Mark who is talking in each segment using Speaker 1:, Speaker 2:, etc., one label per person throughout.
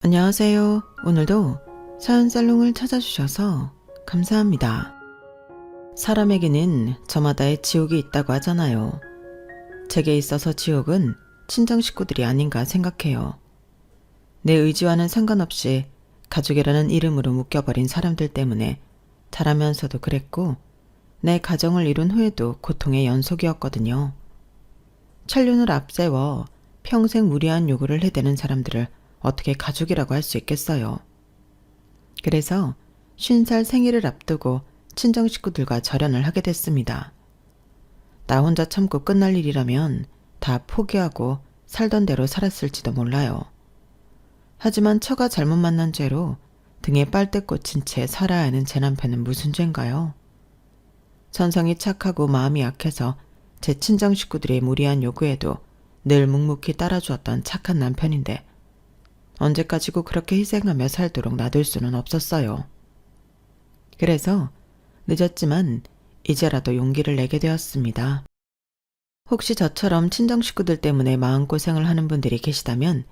Speaker 1: 안녕하세요. 오늘도 사연살롱을 찾아주셔서 감사합니다. 사람에게는 저마다의 지옥이 있다고 하잖아요. 제게 있어서 지옥은 친정 식구들이 아닌가 생각해요. 내 의지와는 상관없이 가족이라는 이름으로 묶여버린 사람들 때문에 자라면서도 그랬고 내 가정을 이룬 후에도 고통의 연속이었거든요. 천륜을 앞세워 평생 무리한 요구를 해대는 사람들을 어떻게 가족이라고 할 수 있겠어요. 그래서 50살 생일을 앞두고 친정 식구들과 절연을 하게 됐습니다. 나 혼자 참고 끝날 일이라면 다 포기하고 살던 대로 살았을지도 몰라요. 하지만 처가 잘못 만난 죄로 등에 빨대 꽂힌 채 살아야 하는 제 남편은 무슨 죄인가요? 천성이 착하고 마음이 약해서 제 친정 식구들의 무리한 요구에도 늘 묵묵히 따라주었던 착한 남편인데 언제까지고 그렇게 희생하며 살도록 놔둘 수는 없었어요. 그래서 늦었지만 이제라도 용기를 내게 되었습니다. 혹시 저처럼 친정 식구들 때문에 마음고생을 하는 분들이 계시다면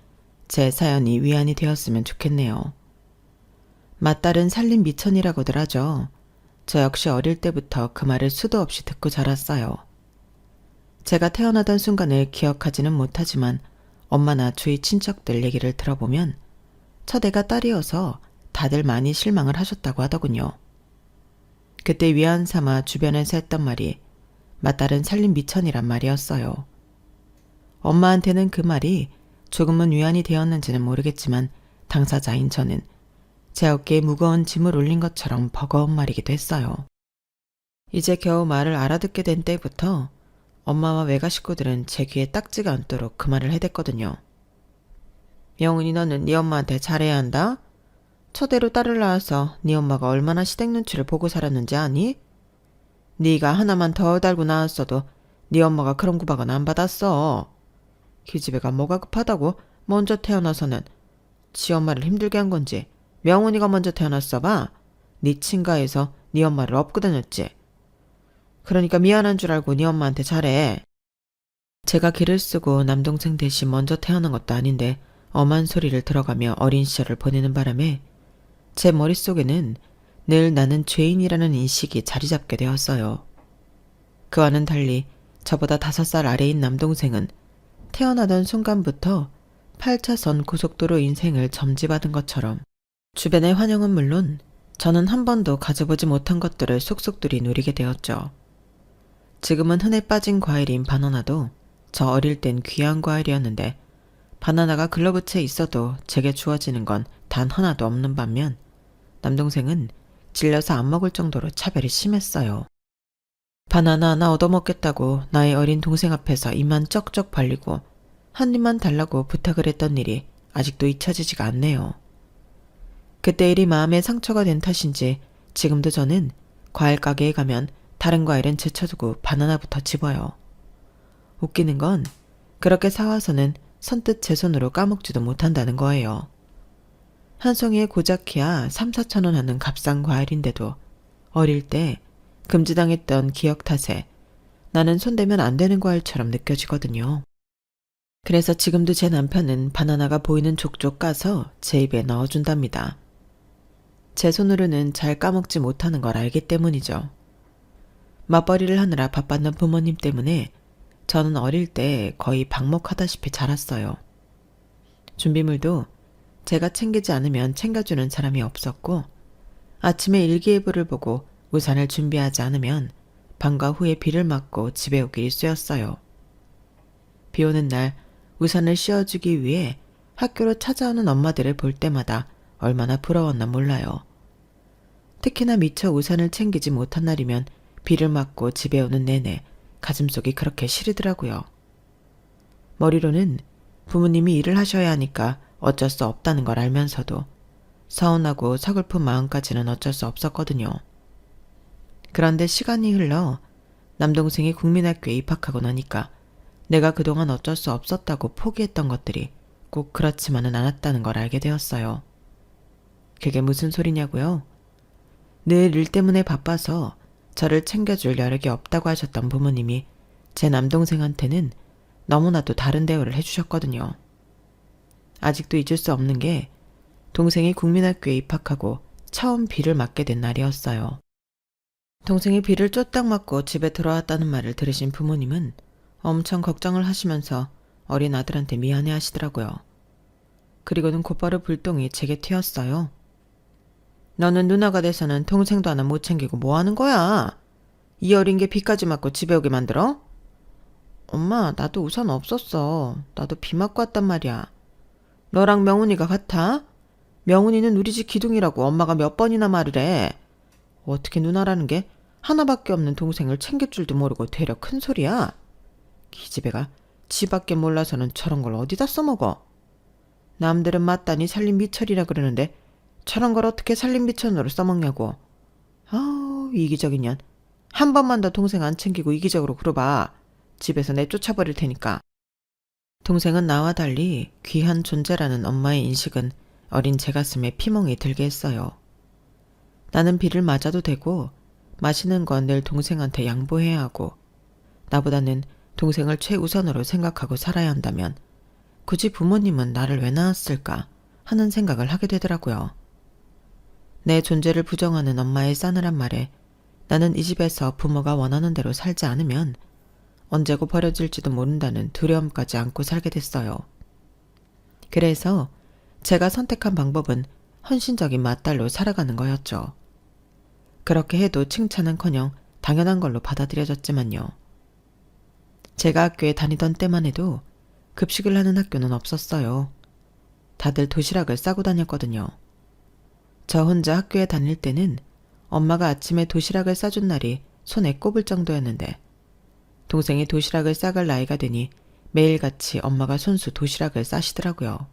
Speaker 1: 제 사연이 위안이 되었으면 좋겠네요. 맏딸은 살림 미천이라고들 하죠. 저 역시 어릴 때부터 그 말을 수도 없이 듣고 자랐어요. 제가 태어나던 순간을 기억하지는 못하지만 엄마나 주위 친척들 얘기를 들어보면 첫애가 딸이어서 다들 많이 실망을 하셨다고 하더군요. 그때 위안 삼아 주변에서 했던 말이 맏딸은 살림 미천이란 말이었어요. 엄마한테는 그 말이 조금은 위안이 되었는지는 모르겠지만 당사자인 저는 제 어깨에 무거운 짐을 올린 것처럼 버거운 말이기도 했어요. 이제 겨우 말을 알아듣게 된 때부터 엄마와 외가 식구들은 제 귀에 딱지가 않도록 그 말을 해댔거든요. 영은이 너는 네 엄마한테 잘해야 한다. 첫애로 딸을 낳아서 네 엄마가 얼마나 시댁 눈치를 보고 살았는지 아니? 네가 하나만 더 달고 낳았어도 네 엄마가 그런 구박은 안 받았어. 기집애가 뭐가 급하다고 먼저 태어나서는 지 엄마를 힘들게 한 건지 명훈이가 먼저 태어났어 봐. 네 친가에서 네 엄마를 업고 다녔지. 그러니까 미안한 줄 알고 네 엄마한테 잘해. 제가 기를 쓰고 남동생 대신 먼저 태어난 것도 아닌데 엄한 소리를 들어가며 어린 시절을 보내는 바람에 제 머릿속에는 늘 나는 죄인이라는 인식이 자리 잡게 되었어요. 그와는 달리 저보다 5살 아래인 남동생은 태어나던 순간부터 8차선 고속도로 인생을 점지받은 것처럼 주변의 환영은 물론 저는 한 번도 가져보지 못한 것들을 속속들이 누리게 되었죠. 지금은 흔해 빠진 과일인 바나나도 저 어릴 땐 귀한 과일이었는데 바나나가 글러브채 있어도 제게 주어지는 건 단 하나도 없는 반면 남동생은 질려서 안 먹을 정도로 차별이 심했어요. 바나나 하나 얻어먹겠다고 나의 어린 동생 앞에서 입만 쩍쩍 벌리고 한 입만 달라고 부탁을 했던 일이 아직도 잊혀지지가 않네요. 그때 일이 마음에 상처가 된 탓인지 지금도 저는 과일 가게에 가면 다른 과일은 제쳐두고 바나나부터 집어요. 웃기는 건 그렇게 사와서는 선뜻 제 손으로 까먹지도 못한다는 거예요. 한 송이에 고작해야 3, 4천 원 하는 값싼 과일인데도 어릴 때 금지당했던 기억 탓에 나는 손대면 안 되는 과일처럼 느껴지거든요. 그래서 지금도 제 남편은 바나나가 보이는 족족 까서 제 입에 넣어준답니다. 제 손으로는 잘 까먹지 못하는 걸 알기 때문이죠. 맞벌이를 하느라 바빴던 부모님 때문에 저는 어릴 때 거의 방목하다시피 자랐어요. 준비물도 제가 챙기지 않으면 챙겨주는 사람이 없었고 아침에 일기예보를 보고 우산을 준비하지 않으면 방과 후에 비를 맞고 집에 오기 쑤였어요. 비 오는 날 우산을 씌워주기 위해 학교로 찾아오는 엄마들을 볼 때마다 얼마나 부러웠나 몰라요. 특히나 미처 우산을 챙기지 못한 날이면 비를 맞고 집에 오는 내내 가슴속이 그렇게 시리더라고요. 머리로는 부모님이 일을 하셔야 하니까 어쩔 수 없다는 걸 알면서도 서운하고 서글픈 마음까지는 어쩔 수 없었거든요. 그런데 시간이 흘러 남동생이 국민학교에 입학하고 나니까 내가 그동안 어쩔 수 없었다고 포기했던 것들이 꼭 그렇지만은 않았다는 걸 알게 되었어요. 그게 무슨 소리냐고요? 늘 일 때문에 바빠서 저를 챙겨줄 여력이 없다고 하셨던 부모님이 제 남동생한테는 너무나도 다른 대우를 해주셨거든요. 아직도 잊을 수 없는 게 동생이 국민학교에 입학하고 처음 비를 맞게 된 날이었어요. 동생이 비를 쫄딱 맞고 집에 들어왔다는 말을 들으신 부모님은 엄청 걱정을 하시면서 어린 아들한테 미안해 하시더라고요. 그리고는 곧바로 불똥이 제게 튀었어요. 너는 누나가 돼서는 동생도 하나 못 챙기고 뭐 하는 거야? 이 어린 게 비까지 맞고 집에 오게 만들어? 엄마, 나도 우산 없었어. 나도 비 맞고 왔단 말이야. 너랑 명훈이가 같아? 명훈이는 우리 집 기둥이라고 엄마가 몇 번이나 말을 해. 어떻게 누나라는 게 하나밖에 없는 동생을 챙길 줄도 모르고 되려 큰 소리야? 기집애가 지밖에 몰라서는 저런 걸 어디다 써먹어? 남들은 맞다니 살림미천이라 그러는데 저런 걸 어떻게 살림미천으로 써먹냐고. 아우, 이기적인 년. 한 번만 더 동생 안 챙기고 이기적으로 굴어봐. 집에서 내쫓아버릴 테니까. 동생은 나와 달리 귀한 존재라는 엄마의 인식은 어린 제 가슴에 피멍이 들게 했어요. 나는 비를 맞아도 되고 마시는 건 늘 동생한테 양보해야 하고 나보다는 동생을 최우선으로 생각하고 살아야 한다면 굳이 부모님은 나를 왜 낳았을까 하는 생각을 하게 되더라고요. 내 존재를 부정하는 엄마의 싸늘한 말에 나는 이 집에서 부모가 원하는 대로 살지 않으면 언제고 버려질지도 모른다는 두려움까지 안고 살게 됐어요. 그래서 제가 선택한 방법은 헌신적인 맏딸로 살아가는 거였죠. 그렇게 해도 칭찬은커녕 당연한 걸로 받아들여졌지만요. 제가 학교에 다니던 때만 해도 급식을 하는 학교는 없었어요. 다들 도시락을 싸고 다녔거든요. 저 혼자 학교에 다닐 때는 엄마가 아침에 도시락을 싸준 날이 손에 꼽을 정도였는데 동생이 도시락을 싸갈 나이가 되니 매일같이 엄마가 손수 도시락을 싸시더라고요.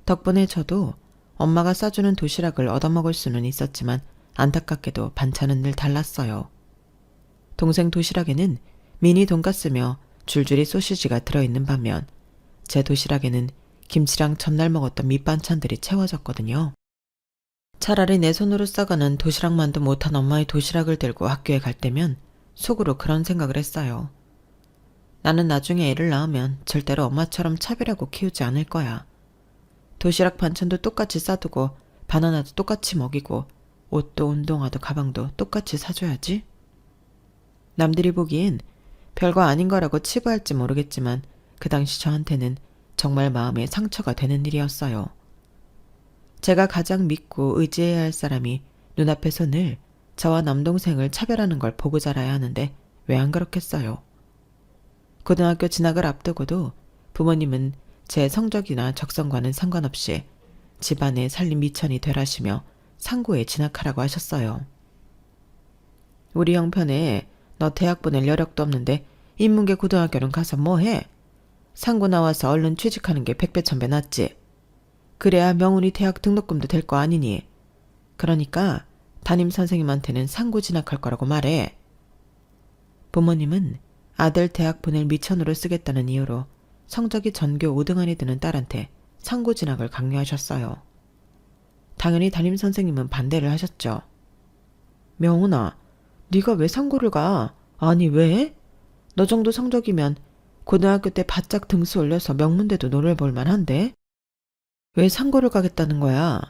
Speaker 1: 덕분에 저도 엄마가 싸주는 도시락을 얻어먹을 수는 있었지만 안타깝게도 반찬은 늘 달랐어요. 동생 도시락에는 미니 돈가스며 줄줄이 소시지가 들어있는 반면 제 도시락에는 김치랑 전날 먹었던 밑반찬들이 채워졌거든요. 차라리 내 손으로 싸가는 도시락만도 못한 엄마의 도시락을 들고 학교에 갈 때면 속으로 그런 생각을 했어요. 나는 나중에 애를 낳으면 절대로 엄마처럼 차별하고 키우지 않을 거야. 도시락 반찬도 똑같이 싸두고 바나나도 똑같이 먹이고 옷도 운동화도 가방도 똑같이 사줘야지. 남들이 보기엔 별거 아닌 거라고 치부할지 모르겠지만 그 당시 저한테는 정말 마음에 상처가 되는 일이었어요. 제가 가장 믿고 의지해야 할 사람이 눈앞에서 늘 저와 남동생을 차별하는 걸 보고 자라야 하는데 왜 안 그렇겠어요. 고등학교 진학을 앞두고도 부모님은 제 성적이나 적성과는 상관없이 집안의 살림 미천이 되라시며 상고에 진학하라고 하셨어요. 우리 형편에 너 대학 보낼 여력도 없는데 인문계 고등학교는 가서 뭐해? 상고 나와서 얼른 취직하는 게 백배천배 낫지. 그래야 명훈이 대학 등록금도 될 거 아니니. 그러니까 담임 선생님한테는 상고 진학할 거라고 말해. 부모님은 아들 대학 보낼 미천으로 쓰겠다는 이유로 성적이 전교 5등 안에 드는 딸한테 상고 진학을 강요하셨어요. 당연히 담임 선생님은 반대를 하셨죠. 명훈아, 네가 왜 상고를 가? 아니 왜? 너 정도 성적이면 고등학교 때 바짝 등수 올려서 명문대도 노려볼 만한데? 왜 상고를 가겠다는 거야?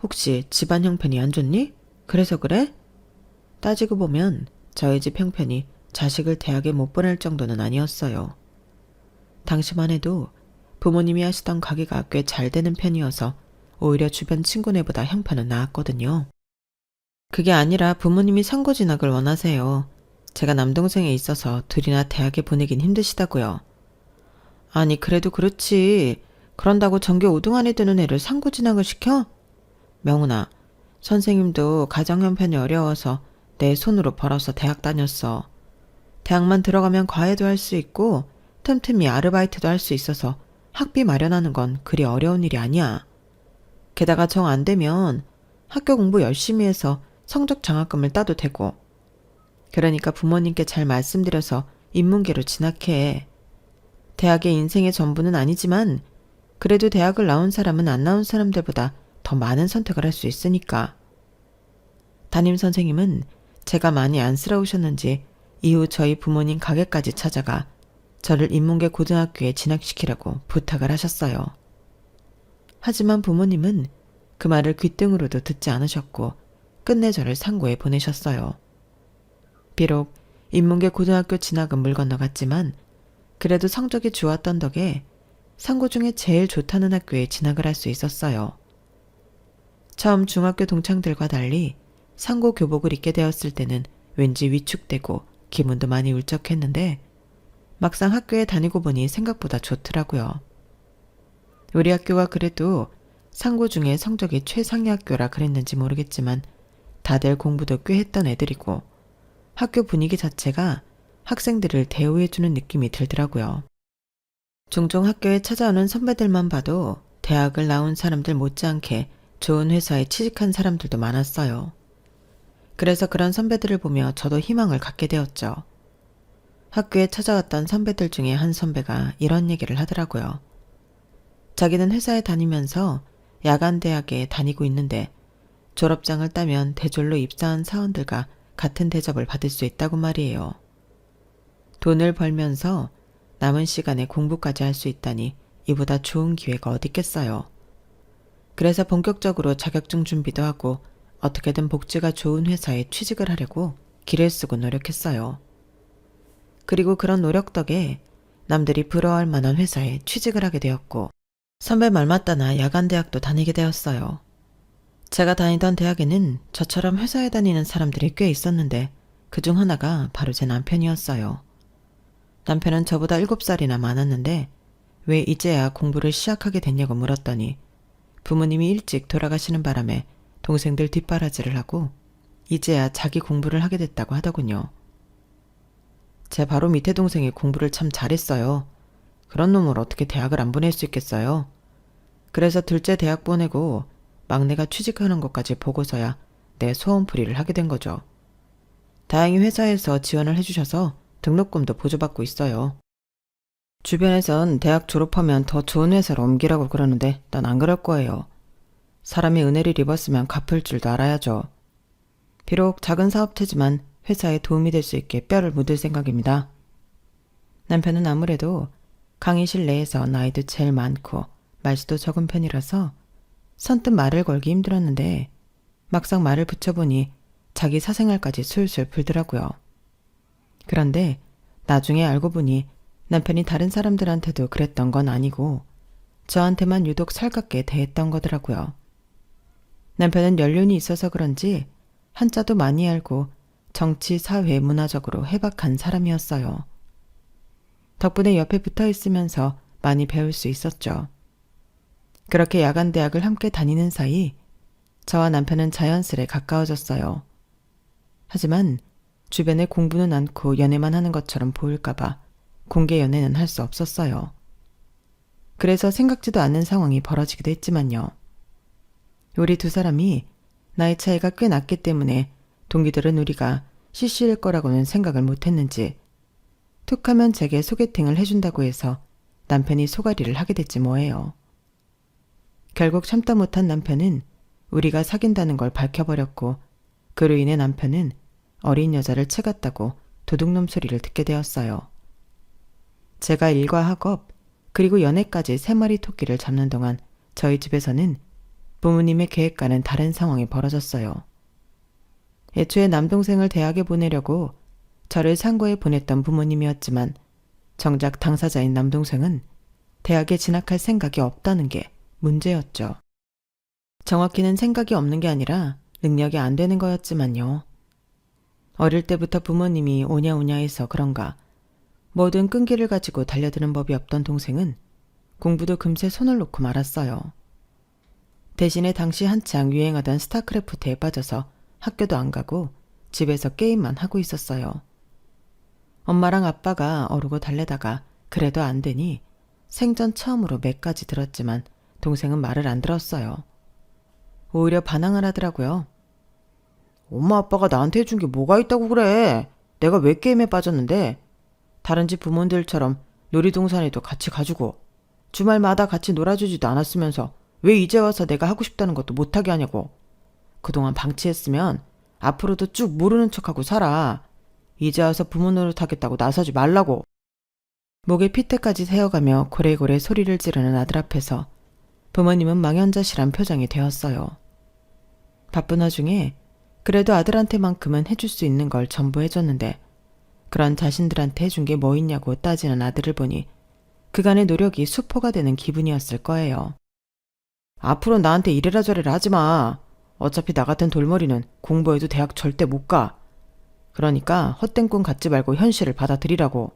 Speaker 1: 혹시 집안 형편이 안 좋니? 그래서 그래? 따지고 보면 저희 집 형편이 자식을 대학에 못 보낼 정도는 아니었어요. 당시만 해도 부모님이 하시던 가게가 꽤 잘 되는 편이어서 오히려 주변 친구네보다 형편은 나았거든요. 그게 아니라 부모님이 상고 진학을 원하세요. 제가 남동생에 있어서 둘이나 대학에 보내긴 힘드시다고요. 아니 그래도 그렇지. 그런다고 전교 5등 안에 드는 애를 상고 진학을 시켜? 명훈아, 선생님도 가정 형편이 어려워서 내 손으로 벌어서 대학 다녔어. 대학만 들어가면 과외도 할 수 있고 틈틈이 아르바이트도 할 수 있어서 학비 마련하는 건 그리 어려운 일이 아니야. 게다가 정 안 되면 학교 공부 열심히 해서 성적 장학금을 따도 되고. 그러니까 부모님께 잘 말씀드려서 인문계로 진학해. 대학의 인생의 전부는 아니지만 그래도 대학을 나온 사람은 안 나온 사람들보다 더 많은 선택을 할 수 있으니까. 담임 선생님은 제가 많이 안쓰러우셨는지 이후 저희 부모님 가게까지 찾아가 저를 인문계 고등학교에 진학시키라고 부탁을 하셨어요. 하지만 부모님은 그 말을 귓등으로도 듣지 않으셨고 끝내 저를 상고에 보내셨어요. 비록 인문계 고등학교 진학은 물 건너갔지만 그래도 성적이 좋았던 덕에 상고 중에 제일 좋다는 학교에 진학을 할 수 있었어요. 처음 중학교 동창들과 달리 상고 교복을 입게 되었을 때는 왠지 위축되고 기분도 많이 울적했는데 막상 학교에 다니고 보니 생각보다 좋더라고요. 우리 학교가 그래도 상고 중에 성적이 최상위 학교라 그랬는지 모르겠지만 다들 공부도 꽤 했던 애들이고 학교 분위기 자체가 학생들을 대우해주는 느낌이 들더라고요. 종종 학교에 찾아오는 선배들만 봐도 대학을 나온 사람들 못지않게 좋은 회사에 취직한 사람들도 많았어요. 그래서 그런 선배들을 보며 저도 희망을 갖게 되었죠. 학교에 찾아왔던 선배들 중에 한 선배가 이런 얘기를 하더라고요. 자기는 회사에 다니면서 야간대학에 다니고 있는데 졸업장을 따면 대졸로 입사한 사원들과 같은 대접을 받을 수 있다고 말이에요. 돈을 벌면서 남은 시간에 공부까지 할 수 있다니 이보다 좋은 기회가 어디 있겠어요. 그래서 본격적으로 자격증 준비도 하고 어떻게든 복지가 좋은 회사에 취직을 하려고 기를 쓰고 노력했어요. 그리고 그런 노력 덕에 남들이 부러워할 만한 회사에 취직을 하게 되었고 선배 말 맞다나 야간대학도 다니게 되었어요. 제가 다니던 대학에는 저처럼 회사에 다니는 사람들이 꽤 있었는데 그중 하나가 바로 제 남편이었어요. 남편은 저보다 7살이나 많았는데 왜 이제야 공부를 시작하게 됐냐고 물었더니 부모님이 일찍 돌아가시는 바람에 동생들 뒷바라지를 하고 이제야 자기 공부를 하게 됐다고 하더군요. 제 바로 밑에 동생이 공부를 참 잘했어요. 그런 놈을 어떻게 대학을 안 보낼 수 있겠어요. 그래서 둘째 대학 보내고 막내가 취직하는 것까지 보고서야 내 소원풀이를 하게 된 거죠. 다행히 회사에서 지원을 해주셔서 등록금도 보조받고 있어요. 주변에선 대학 졸업하면 더 좋은 회사로 옮기라고 그러는데 난 안 그럴 거예요. 사람이 은혜를 입었으면 갚을 줄도 알아야죠. 비록 작은 사업체지만 회사에 도움이 될 수 있게 뼈를 묻을 생각입니다. 남편은 아무래도 강의실 내에서 나이도 제일 많고 말수도 적은 편이라서 선뜻 말을 걸기 힘들었는데 막상 말을 붙여보니 자기 사생활까지 술술 풀더라고요. 그런데 나중에 알고 보니 남편이 다른 사람들한테도 그랬던 건 아니고 저한테만 유독 살갑게 대했던 거더라고요. 남편은 연륜이 있어서 그런지 한자도 많이 알고 정치, 사회, 문화적으로 해박한 사람이었어요. 덕분에 옆에 붙어 있으면서 많이 배울 수 있었죠. 그렇게 야간대학을 함께 다니는 사이 저와 남편은 자연스레 가까워졌어요. 하지만 주변에 공부는 않고 연애만 하는 것처럼 보일까봐 공개 연애는 할 수 없었어요. 그래서 생각지도 않은 상황이 벌어지기도 했지만요. 우리 두 사람이 나이 차이가 꽤 났기 때문에 동기들은 우리가 CC일 거라고는 생각을 못했는지 툭하면 제게 소개팅을 해준다고 해서 남편이 소가리를 하게 됐지 뭐예요. 결국 참다 못한 남편은 우리가 사귄다는 걸 밝혀버렸고 그로 인해 남편은 어린 여자를 채갔다고 도둑놈 소리를 듣게 되었어요. 제가 일과 학업 그리고 연애까지 3마리 토끼를 잡는 동안 저희 집에서는 부모님의 계획과는 다른 상황이 벌어졌어요. 애초에 남동생을 대학에 보내려고 저를 상고에 보냈던 부모님이었지만 정작 당사자인 남동생은 대학에 진학할 생각이 없다는 게 문제였죠. 정확히는 생각이 없는 게 아니라 능력이 안 되는 거였지만요. 어릴 때부터 부모님이 오냐오냐해서 그런가 뭐든 끈기를 가지고 달려드는 법이 없던 동생은 공부도 금세 손을 놓고 말았어요. 대신에 당시 한창 유행하던 스타크래프트에 빠져서 학교도 안 가고 집에서 게임만 하고 있었어요. 엄마랑 아빠가 어르고 달래다가 그래도 안 되니 생전 처음으로 맥까지 들었지만 동생은 말을 안 들었어요. 오히려 반항을 하더라고요. 엄마 아빠가 나한테 해준 게 뭐가 있다고 그래. 내가 왜 게임에 빠졌는데. 다른 집 부모들처럼 놀이동산에도 같이 가주고 주말마다 같이 놀아주지도 않았으면서 왜 이제 와서 내가 하고 싶다는 것도 못하게 하냐고. 그동안 방치했으면 앞으로도 쭉 모르는 척하고 살아. 이제 와서 부모 노릇하겠다고 나서지 말라고. 목에 핏대까지 세어가며 고래고래 소리를 지르는 아들 앞에서 부모님은 망연자실한 표정이 되었어요. 바쁜 와중에 그래도 아들한테만큼은 해줄 수 있는 걸 전부 해줬는데 그런 자신들한테 해준 게 뭐 있냐고 따지는 아들을 보니 그간의 노력이 수포가 되는 기분이었을 거예요. 앞으로 나한테 이래라 저래라 하지 마. 어차피 나 같은 돌머리는 공부해도 대학 절대 못 가. 그러니까 헛된 꿈 갖지 말고 현실을 받아들이라고.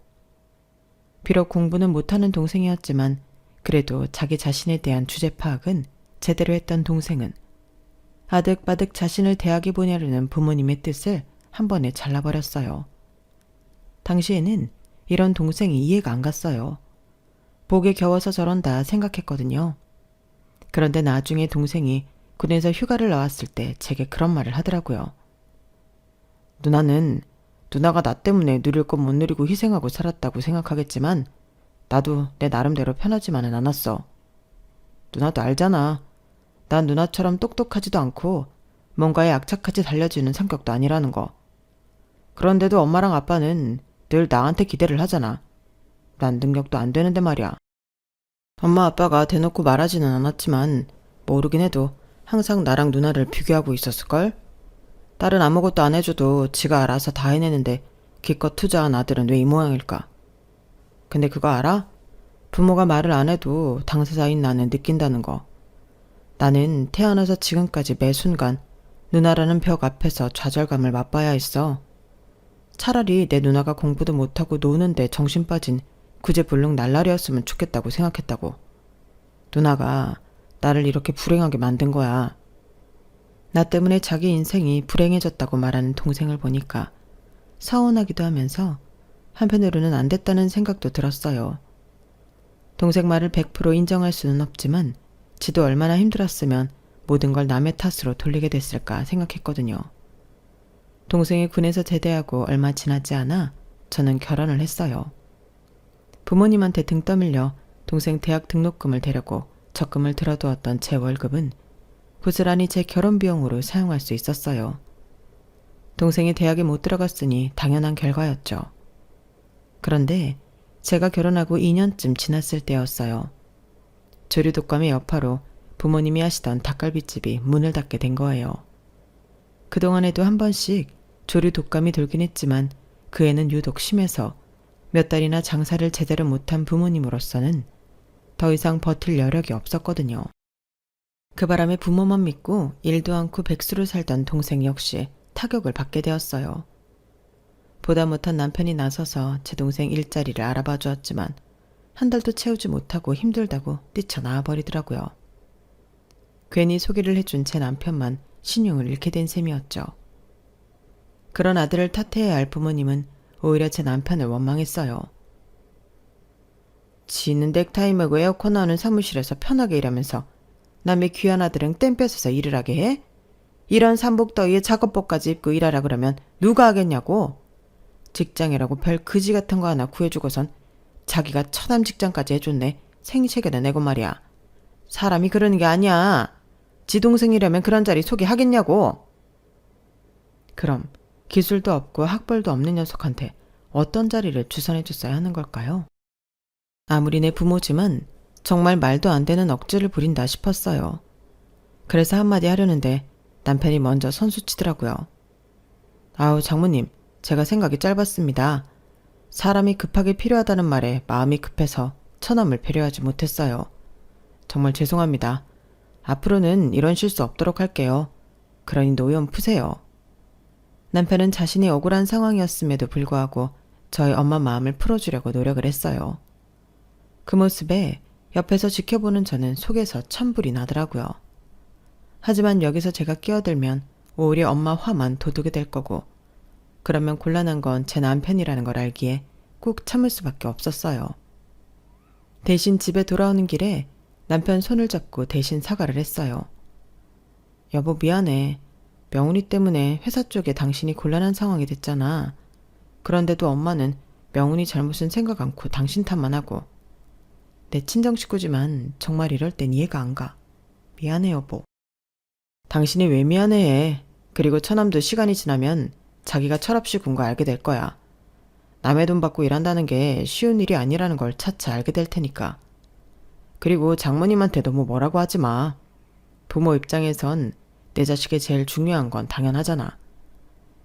Speaker 1: 비록 공부는 못하는 동생이었지만 그래도 자기 자신에 대한 주제 파악은 제대로 했던 동생은 아득바득 자신을 대학에 보내려는 부모님의 뜻을 한 번에 잘라버렸어요. 당시에는 이런 동생이 이해가 안 갔어요. 복에 겨워서 저런다 생각했거든요. 그런데 나중에 동생이 군에서 휴가를 나왔을 때 제게 그런 말을 하더라고요. 누나는 누나가 나 때문에 누릴 건 못 누리고 희생하고 살았다고 생각하겠지만 나도 내 나름대로 편하지만은 않았어. 누나도 알잖아. 난 누나처럼 똑똑하지도 않고 뭔가에 악착같이 달려지는 성격도 아니라는 거. 그런데도 엄마랑 아빠는 늘 나한테 기대를 하잖아. 난 능력도 안 되는데 말이야. 엄마 아빠가 대놓고 말하지는 않았지만 모르긴 해도 항상 나랑 누나를 비교하고 있었을걸? 딸은 아무것도 안 해줘도 지가 알아서 다 해내는데 기껏 투자한 아들은 왜 이 모양일까? 근데 그거 알아? 부모가 말을 안 해도 당사자인 나는 느낀다는 거. 나는 태어나서 지금까지 매 순간 누나라는 벽 앞에서 좌절감을 맛봐야 했어. 차라리 내 누나가 공부도 못하고 노는데 정신 빠진 구제불능 날라리였으면 좋겠다고 생각했다고. 누나가 나를 이렇게 불행하게 만든 거야. 나 때문에 자기 인생이 불행해졌다고 말하는 동생을 보니까 서운하기도 하면서 한편으로는 안 됐다는 생각도 들었어요. 동생 말을 100% 인정할 수는 없지만 지도 얼마나 힘들었으면 모든 걸 남의 탓으로 돌리게 됐을까 생각했거든요. 동생이 군에서 제대하고 얼마 지나지 않아 저는 결혼을 했어요. 부모님한테 등 떠밀려 동생 대학 등록금을 대려고 적금을 들어두었던 제 월급은 고스란히 제 결혼 비용으로 사용할 수 있었어요. 동생이 대학에 못 들어갔으니 당연한 결과였죠. 그런데 제가 결혼하고 2년쯤 지났을 때였어요. 조류 독감의 여파로 부모님이 하시던 닭갈비집이 문을 닫게 된 거예요. 그동안에도 한 번씩 조류 독감이 돌긴 했지만 그 애는 유독 심해서 몇 달이나 장사를 제대로 못한 부모님으로서는 더 이상 버틸 여력이 없었거든요. 그 바람에 부모만 믿고 일도 않고 백수로 살던 동생 역시 타격을 받게 되었어요. 보다 못한 남편이 나서서 제 동생 일자리를 알아봐 주었지만 한 달도 채우지 못하고 힘들다고 뛰쳐나와 버리더라고요. 괜히 소개를 해준 제 남편만 신용을 잃게 된 셈이었죠. 그런 아들을 탓해야 할 부모님은 오히려 제 남편을 원망했어요. 지는 넥타이 매고 에어컨 나오는 사무실에서 편하게 일하면서 남의 귀한 아들은 땡 뺏어서 일을 하게 해? 이런 삼복더위에 작업복까지 입고 일하라 그러면 누가 하겠냐고. 직장이라고 별 그지 같은 거 하나 구해주고선 자기가 처남 직장까지 해줬네. 생색에다 내고 말이야. 사람이 그러는 게 아니야. 지 동생이라면 그런 자리 소개하겠냐고. 그럼 기술도 없고 학벌도 없는 녀석한테 어떤 자리를 주선해줬어야 하는 걸까요? 아무리 내 부모지만 정말 말도 안 되는 억지를 부린다 싶었어요. 그래서 한마디 하려는데 남편이 먼저 선수치더라고요. 아우 장모님, 제가 생각이 짧았습니다. 사람이 급하게 필요하다는 말에 마음이 급해서 처남을 배려하지 못했어요. 정말 죄송합니다. 앞으로는 이런 실수 없도록 할게요. 그러니 노연 푸세요. 남편은 자신이 억울한 상황이었음에도 불구하고 저희 엄마 마음을 풀어주려고 노력을 했어요. 그 모습에 옆에서 지켜보는 저는 속에서 천불이 나더라고요. 하지만 여기서 제가 끼어들면 오히려 엄마 화만 돋우게 될 거고 그러면 곤란한 건 제 남편이라는 걸 알기에 꼭 참을 수밖에 없었어요. 대신 집에 돌아오는 길에 남편 손을 잡고 대신 사과를 했어요. 여보 미안해. 명훈이 때문에 회사 쪽에 당신이 곤란한 상황이 됐잖아. 그런데도 엄마는 명훈이 잘못은 생각 않고 당신 탓만 하고. 내 친정 식구지만 정말 이럴 땐 이해가 안 가. 미안해 여보. 당신이 왜 미안해해. 그리고 처남도 시간이 지나면 자기가 철없이 군 거 알게 될 거야. 남의 돈 받고 일한다는 게 쉬운 일이 아니라는 걸 차차 알게 될 테니까. 그리고 장모님한테도 뭐라고 하지 마. 부모 입장에선 내 자식의 제일 중요한 건 당연하잖아.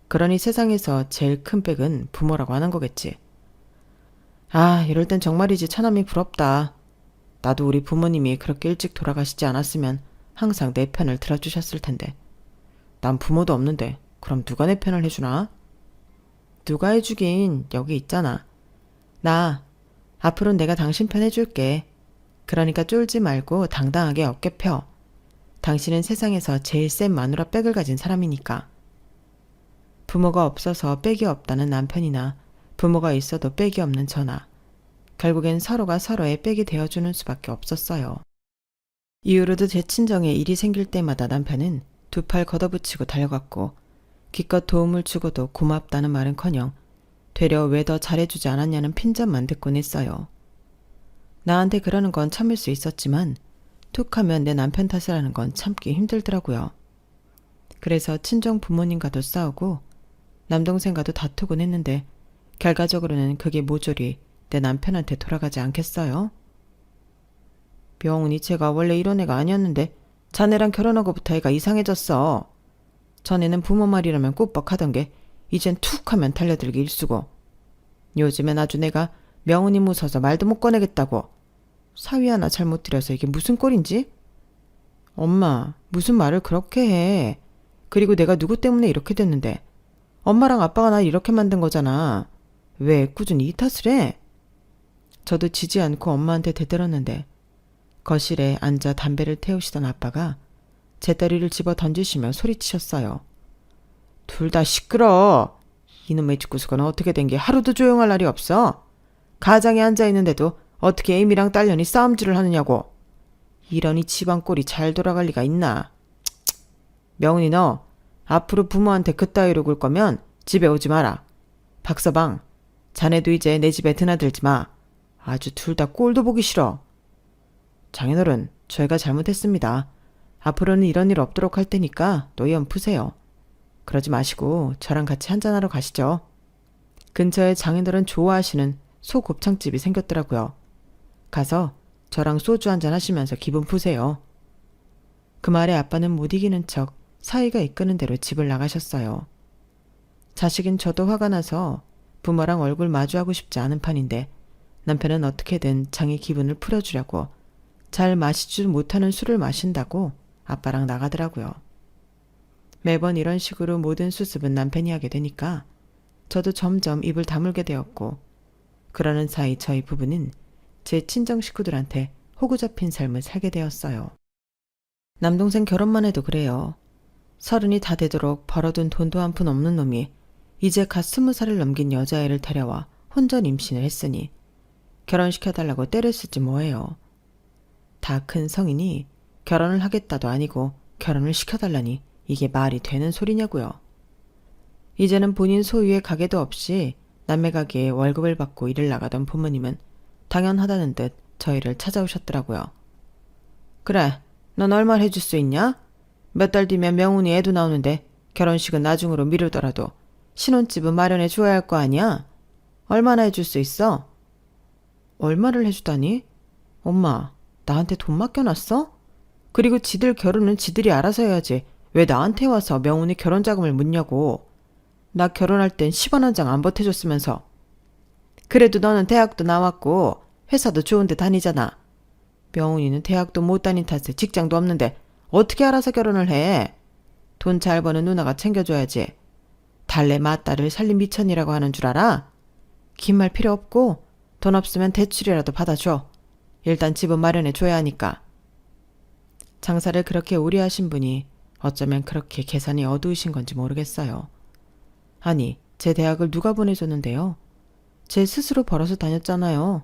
Speaker 1: 그러니 세상에서 제일 큰 백은 부모라고 하는 거겠지. 아, 이럴 땐 정말이지 차남이 부럽다. 나도 우리 부모님이 그렇게 일찍 돌아가시지 않았으면 항상 내 편을 들어주셨을 텐데. 난 부모도 없는데 그럼 누가 내 편을 해주나? 누가 해주긴 여기 있잖아. 나 앞으로는 내가 당신 편 해줄게. 그러니까 쫄지 말고 당당하게 어깨 펴. 당신은 세상에서 제일 센 마누라 백을 가진 사람이니까. 부모가 없어서 백이 없다는 남편이나 부모가 있어도 백이 없는 저나 결국엔 서로가 서로의 백이 되어주는 수밖에 없었어요. 이후로도 제 친정에 일이 생길 때마다 남편은 두 팔 걷어붙이고 달려갔고 기껏 도움을 주고도 고맙다는 말은커녕 되려 왜 더 잘해주지 않았냐는 핀잔만 듣곤 했어요. 나한테 그러는 건 참을 수 있었지만 툭하면 내 남편 탓을 하는 건 참기 힘들더라고요. 그래서 친정 부모님과도 싸우고 남동생과도 다투곤 했는데 결과적으로는 그게 모조리 내 남편한테 돌아가지 않겠어요? 명훈이 제가 원래 이런 애가 아니었는데 자네랑 결혼하고부터 애가 이상해졌어. 전에는 부모 말이라면 꾹뻑하던 게 이젠 툭하면 달려들기 일쑤고 요즘엔 아주 내가 명훈이 무서워서 말도 못 꺼내겠다고. 사위 하나 잘못 들여서 이게 무슨 꼴인지? 엄마, 무슨 말을 그렇게 해. 그리고 내가 누구 때문에 이렇게 됐는데 엄마랑 아빠가 날 이렇게 만든 거잖아. 왜 꾸준히 이 탓을 해? 저도 지지 않고 엄마한테 대들었는데 거실에 앉아 담배를 태우시던 아빠가 제 다리를 집어 던지시며 소리치셨어요. 둘 다 시끄러. 이놈의 집구석은 어떻게 된 게 하루도 조용할 날이 없어. 가장에 앉아있는데도 어떻게 애미랑 딸년이 싸움질을 하느냐고. 이러니 집안 꼴이 잘 돌아갈 리가 있나. 명훈이 너 앞으로 부모한테 그따위로 굴 거면 집에 오지 마라. 박서방, 자네도 이제 내 집에 드나들지 마. 아주 둘 다 꼴도 보기 싫어. 장인어른, 저희가 잘못했습니다. 앞으로는 이런 일 없도록 할 테니까 노연 푸세요. 그러지 마시고 저랑 같이 한잔하러 가시죠. 근처에 장인어른 좋아하시는 소 곱창집이 생겼더라고요. 가서 저랑 소주 한잔 하시면서 기분 푸세요. 그 말에 아빠는 못 이기는 척 사위가 이끄는 대로 집을 나가셨어요. 자식인 저도 화가 나서 부모랑 얼굴 마주하고 싶지 않은 판인데 남편은 어떻게든 장의 기분을 풀어주려고 잘 마시지 못하는 술을 마신다고 아빠랑 나가더라고요. 매번 이런 식으로 모든 수습은 남편이 하게 되니까 저도 점점 입을 다물게 되었고 그러는 사이 저희 부부는 제 친정 식구들한테 호구 잡힌 삶을 살게 되었어요. 남동생 결혼만 해도 그래요. 30이 다 되도록 벌어둔 돈도 한 푼 없는 놈이 이제 갓 20살을 넘긴 여자애를 데려와 혼전 임신을 했으니 결혼시켜달라고 때를 쓰지 뭐예요. 다 큰 성인이 결혼을 하겠다도 아니고 결혼을 시켜달라니 이게 말이 되는 소리냐고요. 이제는 본인 소유의 가게도 없이 남의 가게에 월급을 받고 일을 나가던 부모님은 당연하다는 듯 저희를 찾아오셨더라고요. 그래, 넌 얼마를 해줄 수 있냐? 몇 달 뒤면 명훈이 애도 나오는데 결혼식은 나중으로 미루더라도 신혼집은 마련해 줘야 할 거 아니야? 얼마나 해줄 수 있어? 얼마를 해주다니? 엄마, 나한테 돈 맡겨놨어? 그리고 지들 결혼은 지들이 알아서 해야지 왜 나한테 와서 명훈이 결혼 자금을 묻냐고. 나 결혼할 땐 10원 한 장 안 보태줬으면서. 그래도 너는 대학도 나왔고 회사도 좋은 데 다니잖아. 명훈이는 대학도 못 다닌 탓에 직장도 없는데 어떻게 알아서 결혼을 해? 돈 잘 버는 누나가 챙겨줘야지. 달래 맏딸을 살림 미천이라고 하는 줄 알아? 긴 말 필요 없고 돈 없으면 대출이라도 받아줘. 일단 집은 마련해 줘야 하니까. 장사를 그렇게 오래 하신 분이 어쩌면 그렇게 계산이 어두우신 건지 모르겠어요. 아니, 제 대학을 누가 보내줬는데요? 제 스스로 벌어서 다녔잖아요.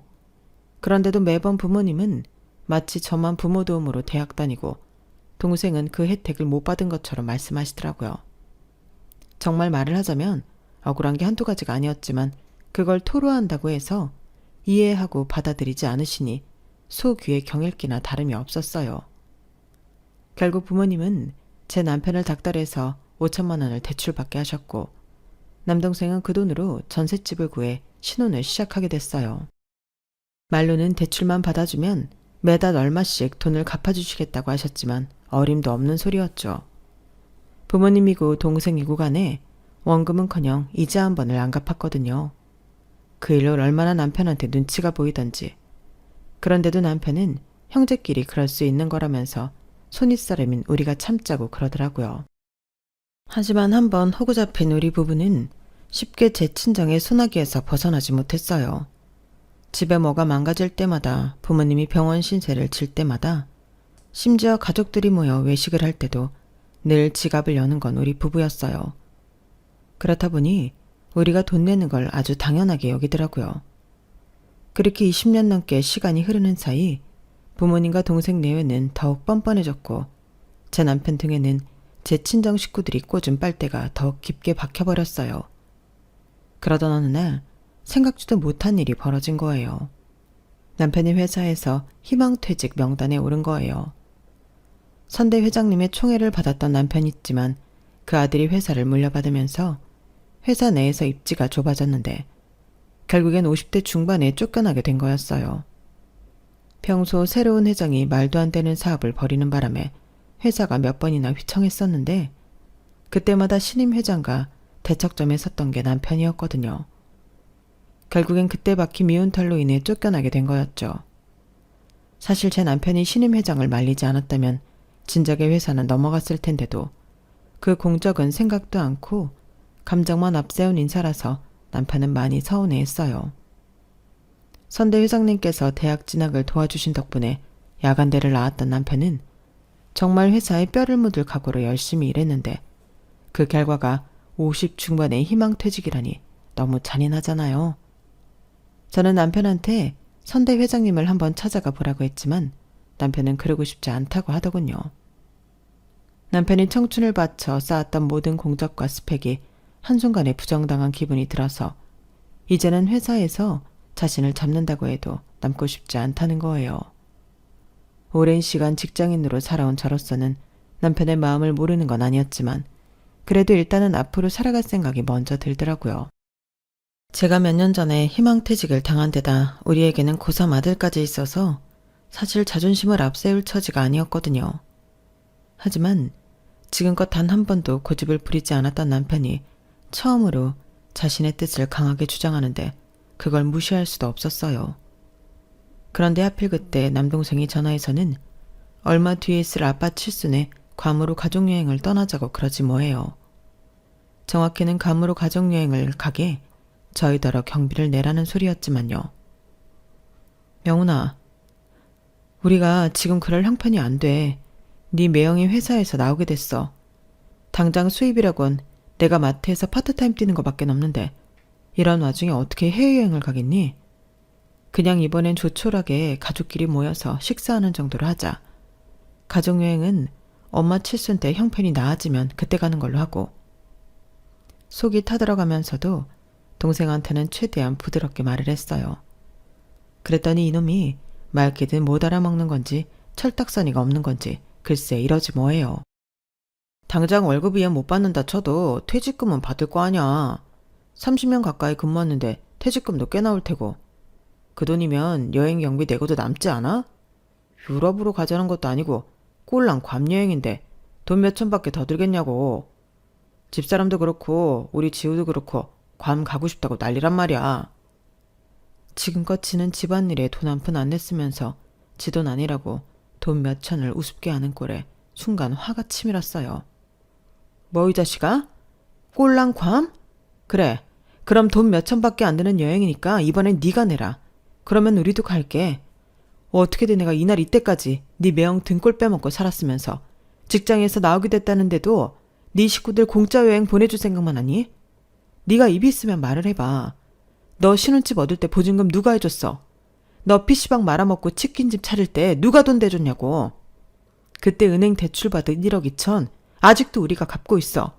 Speaker 1: 그런데도 매번 부모님은 마치 저만 부모 도움으로 대학 다니고 동생은 그 혜택을 못 받은 것처럼 말씀하시더라고요. 정말 말을 하자면 억울한 게 한두 가지가 아니었지만 그걸 토로한다고 해서 이해하고 받아들이지 않으시니 소귀의 경읽기나 다름이 없었어요. 결국 부모님은 제 남편을 닥달해서 5천만 원을 대출받게 하셨고 남동생은 그 돈으로 전셋집을 구해 신혼을 시작하게 됐어요. 말로는 대출만 받아주면 매달 얼마씩 돈을 갚아주시겠다고 하셨지만 어림도 없는 소리였죠. 부모님이고 동생이고 간에 원금은커녕 이자 한 번을 안 갚았거든요. 그 일로 얼마나 남편한테 눈치가 보이던지. 그런데도 남편은 형제끼리 그럴 수 있는 거라면서 손윗사람인 우리가 참자고 그러더라고요. 하지만 한번 호구 잡힌 우리 부부는 쉽게 제 친정의 소나기에서 벗어나지 못했어요. 집에 뭐가 망가질 때마다, 부모님이 병원 신세를 질 때마다, 심지어 가족들이 모여 외식을 할 때도 늘 지갑을 여는 건 우리 부부였어요. 그렇다 보니 우리가 돈 내는 걸 아주 당연하게 여기더라고요. 그렇게 20년 넘게 시간이 흐르는 사이 부모님과 동생 내외는 더욱 뻔뻔해졌고 제 남편 등에는 제 친정 식구들이 꽂은 빨대가 더욱 깊게 박혀버렸어요. 그러던 어느 날 생각지도 못한 일이 벌어진 거예요. 남편이 회사에서 희망퇴직 명단에 오른 거예요. 선대 회장님의 총애를 받았던 남편이 있지만 그 아들이 회사를 물려받으면서 회사 내에서 입지가 좁아졌는데 결국엔 50대 중반에 쫓겨나게 된 거였어요. 평소 새로운 회장이 말도 안 되는 사업을 벌이는 바람에 회사가 몇 번이나 휘청했었는데 그때마다 신임 회장과 대척점에 섰던 게 남편이었거든요. 결국엔 그때 박힌 미운털로 인해 쫓겨나게 된 거였죠. 사실 제 남편이 신임 회장을 말리지 않았다면 진작에 회사는 넘어갔을 텐데도 그 공적은 생각도 않고 감정만 앞세운 인사라서 남편은 많이 서운해했어요. 선대 회장님께서 대학 진학을 도와주신 덕분에 야간대를 나왔던 남편은 정말 회사에 뼈를 묻을 각오로 열심히 일했는데 그 결과가 50 중반의 희망퇴직이라니 너무 잔인하잖아요. 저는 남편한테 선대 회장님을 한번 찾아가 보라고 했지만 남편은 그러고 싶지 않다고 하더군요. 남편이 청춘을 바쳐 쌓았던 모든 공적과 스펙이 한순간에 부정당한 기분이 들어서 이제는 회사에서 자신을 잡는다고 해도 남고 싶지 않다는 거예요. 오랜 시간 직장인으로 살아온 저로서는 남편의 마음을 모르는 건 아니었지만 그래도 일단은 앞으로 살아갈 생각이 먼저 들더라고요. 제가 몇 년 전에 희망퇴직을 당한 데다 우리에게는 고3 아들까지 있어서 사실 자존심을 앞세울 처지가 아니었거든요. 하지만 지금껏 단 한 번도 고집을 부리지 않았던 남편이 처음으로 자신의 뜻을 강하게 주장하는데 그걸 무시할 수도 없었어요. 그런데 하필 그때 남동생이 전화해서는 얼마 뒤에 있을 아빠 칠순에 괌으로 가족여행을 떠나자고 그러지 뭐예요. 정확히는 괌으로 가족여행을 가게 저희더러 경비를 내라는 소리였지만요. 명훈아, 우리가 지금 그럴 형편이 안 돼. 네 매형이 회사에서 나오게 됐어. 당장 수입이라곤 내가 마트에서 파트타임 뛰는 거밖에 없는데 이런 와중에 어떻게 해외여행을 가겠니? 그냥 이번엔 조촐하게 가족끼리 모여서 식사하는 정도로 하자. 가족여행은 엄마 칠순 때 형편이 나아지면 그때 가는 걸로 하고. 속이 타들어가면서도 동생한테는 최대한 부드럽게 말을 했어요. 그랬더니 이놈이 말귀든 못 알아먹는 건지 철딱서니가 없는 건지 글쎄 이러지 뭐예요. 당장 월급 이행 못 받는다 쳐도 퇴직금은 받을 거 아냐. 30년 가까이 근무했는데 퇴직금도 꽤 나올 테고. 그 돈이면 여행 경비 내고도 남지 않아? 유럽으로 가자는 것도 아니고 꼴랑 괌 여행인데 돈 몇천밖에 더 들겠냐고. 집사람도 그렇고 우리 지우도 그렇고 괌 가고 싶다고 난리란 말이야. 지금껏 지는 집안일에 돈 한 푼 안 냈으면서 지 돈 아니라고 돈 몇천을 우습게 하는 꼴에 순간 화가 치밀었어요. 뭐 이 자식아? 꼴랑 괌? 그래, 그럼 돈 몇천밖에 안 드는 여행이니까 이번엔 네가 내라. 그러면 우리도 갈게. 어떻게든 내가 이날 이때까지 네 매형 등골 빼먹고 살았으면서 직장에서 나오게 됐다는데도 네 식구들 공짜 여행 보내줄 생각만 하니? 네가 입이 있으면 말을 해봐. 너 신혼집 얻을 때 보증금 누가 해줬어? 너 PC방 말아먹고 치킨집 차릴 때 누가 돈 대줬냐고. 그때 은행 대출 받은 1억 2천 아직도 우리가 갚고 있어.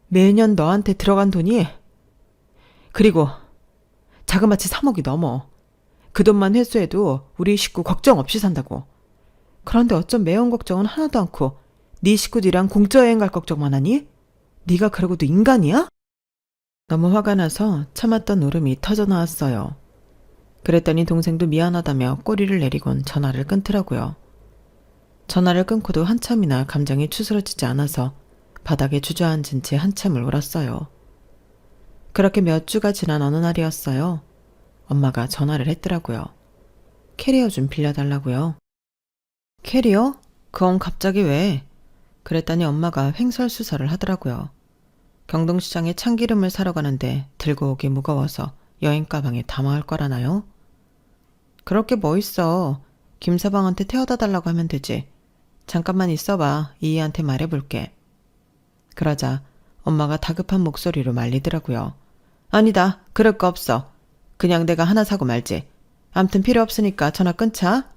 Speaker 1: 매년 너한테 들어간 돈이 그리고 자그마치 3억이 넘어. 그 돈만 회수해도 우리 식구 걱정 없이 산다고. 그런데 어쩜 매형 걱정은 하나도 않고 네 식구들이랑 공짜 여행 갈 걱정만 하니? 네가 그러고도 인간이야? 너무 화가 나서 참았던 울음이 터져나왔어요. 그랬더니 동생도 미안하다며 꼬리를 내리곤 전화를 끊더라고요. 전화를 끊고도 한참이나 감정이 추스러지지 않아서 바닥에 주저앉은 채 한참을 울었어요. 그렇게 몇 주가 지난 어느 날이었어요. 엄마가 전화를 했더라고요. 캐리어 좀 빌려달라고요. 캐리어? 그건 갑자기 왜? 그랬더니 엄마가 횡설수설을 하더라고요. 경동시장에 참기름을 사러 가는데 들고 오기 무거워서 여행 가방에 담아올 거라나요? 그럴 게 뭐 있어. 김서방한테 태워다 달라고 하면 되지. 잠깐만 있어봐. 이희한테 말해볼게. 그러자 엄마가 다급한 목소리로 말리더라고요. 아니다. 그럴 거 없어. 그냥 내가 하나 사고 말지. 암튼 필요 없으니까 전화 끊자.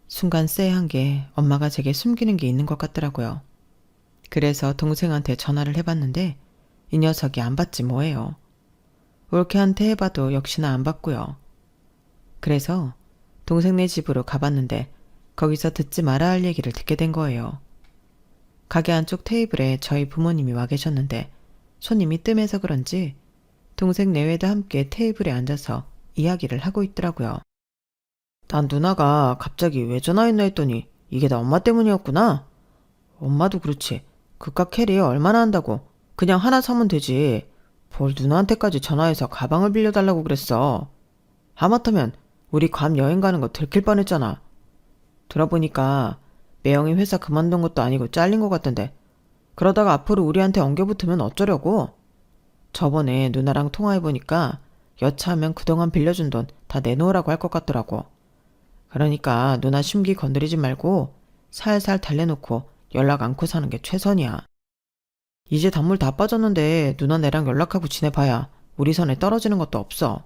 Speaker 1: 순간 쎄한 게 엄마가 제게 숨기는 게 있는 것 같더라고요. 그래서 동생한테 전화를 해봤는데 이 녀석이 안 받지 뭐예요. 올케한테 해봐도 역시나 안 받고요. 그래서 동생네 집으로 가봤는데 거기서 듣지 말아야 할 얘기를 듣게 된 거예요. 가게 안쪽 테이블에 저희 부모님이 와 계셨는데 손님이 뜸해서 그런지 동생 내외도 함께 테이블에 앉아서 이야기를 하고 있더라고요. 난 누나가 갑자기 왜 전화했나 했더니 이게 다 엄마 때문이었구나. 엄마도 그렇지. 그깟 캐리어 얼마나 한다고. 그냥 하나 사면 되지. 뭘 누나한테까지 전화해서 가방을 빌려달라고 그랬어. 하마터면 우리 괌 여행 가는 거 들킬 뻔했잖아. 들어보니까 매형이 회사 그만둔 것도 아니고 잘린 것 같던데 그러다가 앞으로 우리한테 엉겨붙으면 어쩌려고? 저번에 누나랑 통화해보니까 여차하면 그동안 빌려준 돈 다 내놓으라고 할 것 같더라고. 그러니까 누나 심기 건드리지 말고 살살 달래놓고 연락 않고 사는 게 최선이야. 이제 단물 다 빠졌는데 누나 내랑 연락하고 지내봐야 우리 선에 떨어지는 것도 없어.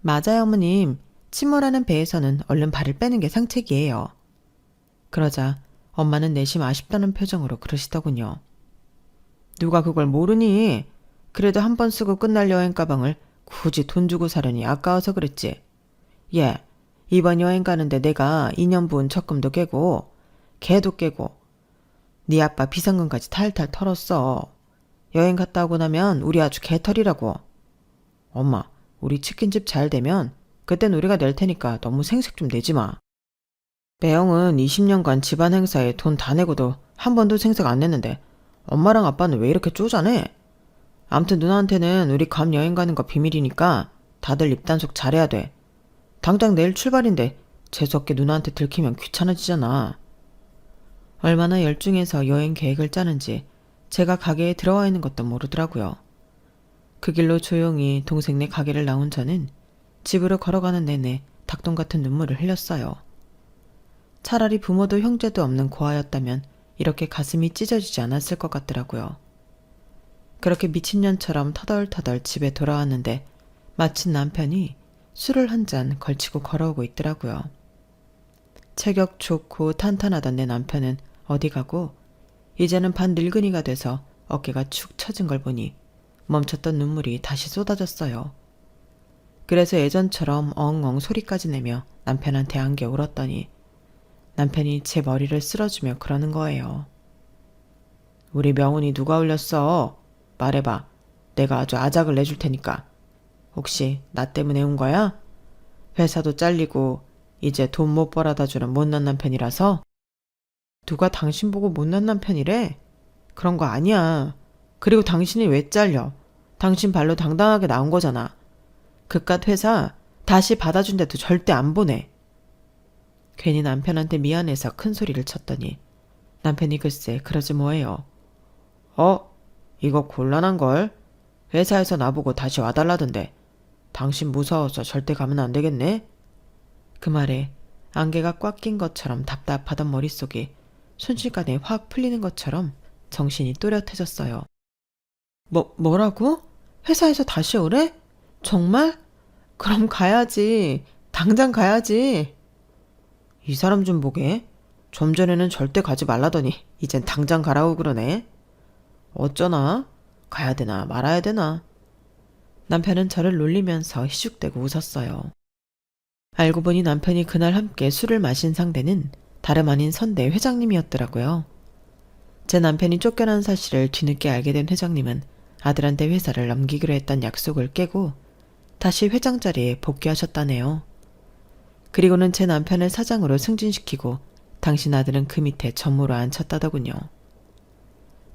Speaker 1: 맞아요, 어머님. 침몰하는 배에서는 얼른 발을 빼는 게 상책이에요. 그러자 엄마는 내심 아쉽다는 표정으로 그러시더군요. 누가 그걸 모르니? 그래도 한 번 쓰고 끝날 여행 가방을 굳이 돈 주고 사려니 아까워서 그랬지. 예, 이번 여행 가는데 내가 2년 부은 적금도 깨고 개도 깨고 네 아빠 비상금까지 탈탈 털었어. 여행 갔다 오고 나면 우리 아주 개털이라고. 엄마, 우리 치킨집 잘 되면 그땐 우리가 낼 테니까 너무 생색 좀 내지 마. 매형은 20년간 집안 행사에 돈 다 내고도 한 번도 생색 안 냈는데 엄마랑 아빠는 왜 이렇게 쪼잔해? 암튼 누나한테는 우리 괌 여행 가는 거 비밀이니까 다들 입단속 잘해야 돼. 당장 내일 출발인데 재수없게 누나한테 들키면 귀찮아지잖아. 얼마나 열중해서 여행 계획을 짜는지 제가 가게에 들어와 있는 것도 모르더라고요. 그 길로 조용히 동생네 가게를 나온 저는 집으로 걸어가는 내내 닭똥 같은 눈물을 흘렸어요. 차라리 부모도 형제도 없는 고아였다면 이렇게 가슴이 찢어지지 않았을 것 같더라고요. 그렇게 미친년처럼 터덜터덜 집에 돌아왔는데 마침 남편이 술을 한 잔 걸치고 걸어오고 있더라고요. 체격 좋고 탄탄하던 내 남편은 어디 가고 이제는 반 늙은이가 돼서 어깨가 축 처진 걸 보니 멈췄던 눈물이 다시 쏟아졌어요. 그래서 예전처럼 엉엉 소리까지 내며 남편한테 안겨 울었더니 남편이 제 머리를 쓸어주며 그러는 거예요. 우리 명훈이 누가 울렸어? 말해봐. 내가 아주 아작을 내줄 테니까. 혹시 나 때문에 온 거야? 회사도 잘리고 이제 돈 못 벌어다 주는 못난 남편이라서? 누가 당신 보고 못난 남편이래? 그런 거 아니야. 그리고 당신이 왜 잘려? 당신 발로 당당하게 나온 거잖아. 그깟 회사 다시 받아준데도 절대 안 보내. 괜히 남편한테 미안해서 큰 소리를 쳤더니 남편이 글쎄 그러지 뭐예요. 이거 곤란한걸? 회사에서 나보고 다시 와달라던데 당신 무서워서 절대 가면 안 되겠네? 그 말에 안개가 꽉 낀 것처럼 답답하던 머릿속이 순식간에 확 풀리는 것처럼 정신이 또렷해졌어요. 뭐라고? 회사에서 다시 오래? 정말? 그럼 가야지. 당장 가야지. 이 사람 좀 보게. 좀 전에는 절대 가지 말라더니 이젠 당장 가라고 그러네. 어쩌나? 가야 되나 말아야 되나? 남편은 저를 놀리면서 희죽대고 웃었어요. 알고 보니 남편이 그날 함께 술을 마신 상대는 다름 아닌 선대 회장님이었더라고요. 제 남편이 쫓겨난 사실을 뒤늦게 알게 된 회장님은 아들한테 회사를 넘기기로 했던 약속을 깨고 다시 회장 자리에 복귀하셨다네요. 그리고는 제 남편을 사장으로 승진시키고 당신 아들은 그 밑에 전무로 앉혔다더군요.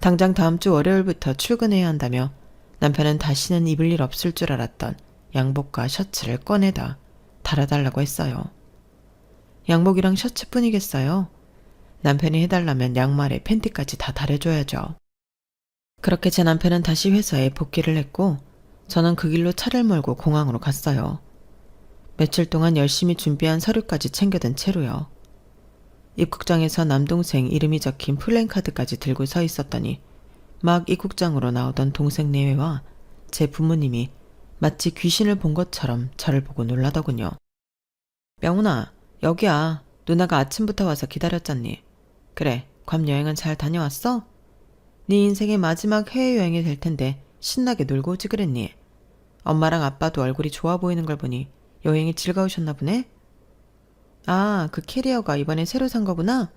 Speaker 1: 당장 다음 주 월요일부터 출근해야 한다며 남편은 다시는 입을 일 없을 줄 알았던 양복과 셔츠를 꺼내다 달아달라고 했어요. 양복이랑 셔츠뿐이겠어요? 남편이 해달라면 양말에 팬티까지 다 달아줘야죠. 그렇게 제 남편은 다시 회사에 복귀를 했고 저는 그 길로 차를 몰고 공항으로 갔어요. 며칠 동안 열심히 준비한 서류까지 챙겨든 채로요. 입국장에서 남동생 이름이 적힌 플랜카드까지 들고 서 있었더니 막 입국장으로 나오던 동생 내외와 제 부모님이 마치 귀신을 본 것처럼 저를 보고 놀라더군요. 명훈아, 여기야. 누나가 아침부터 와서 기다렸잖니. 그래, 괌 여행은 잘 다녀왔어? 네 인생의 마지막 해외여행이 될 텐데 신나게 놀고 오지 그랬니? 엄마랑 아빠도 얼굴이 좋아 보이는 걸 보니 여행이 즐거우셨나 보네? 아, 그 캐리어가 이번에 새로 산 거구나?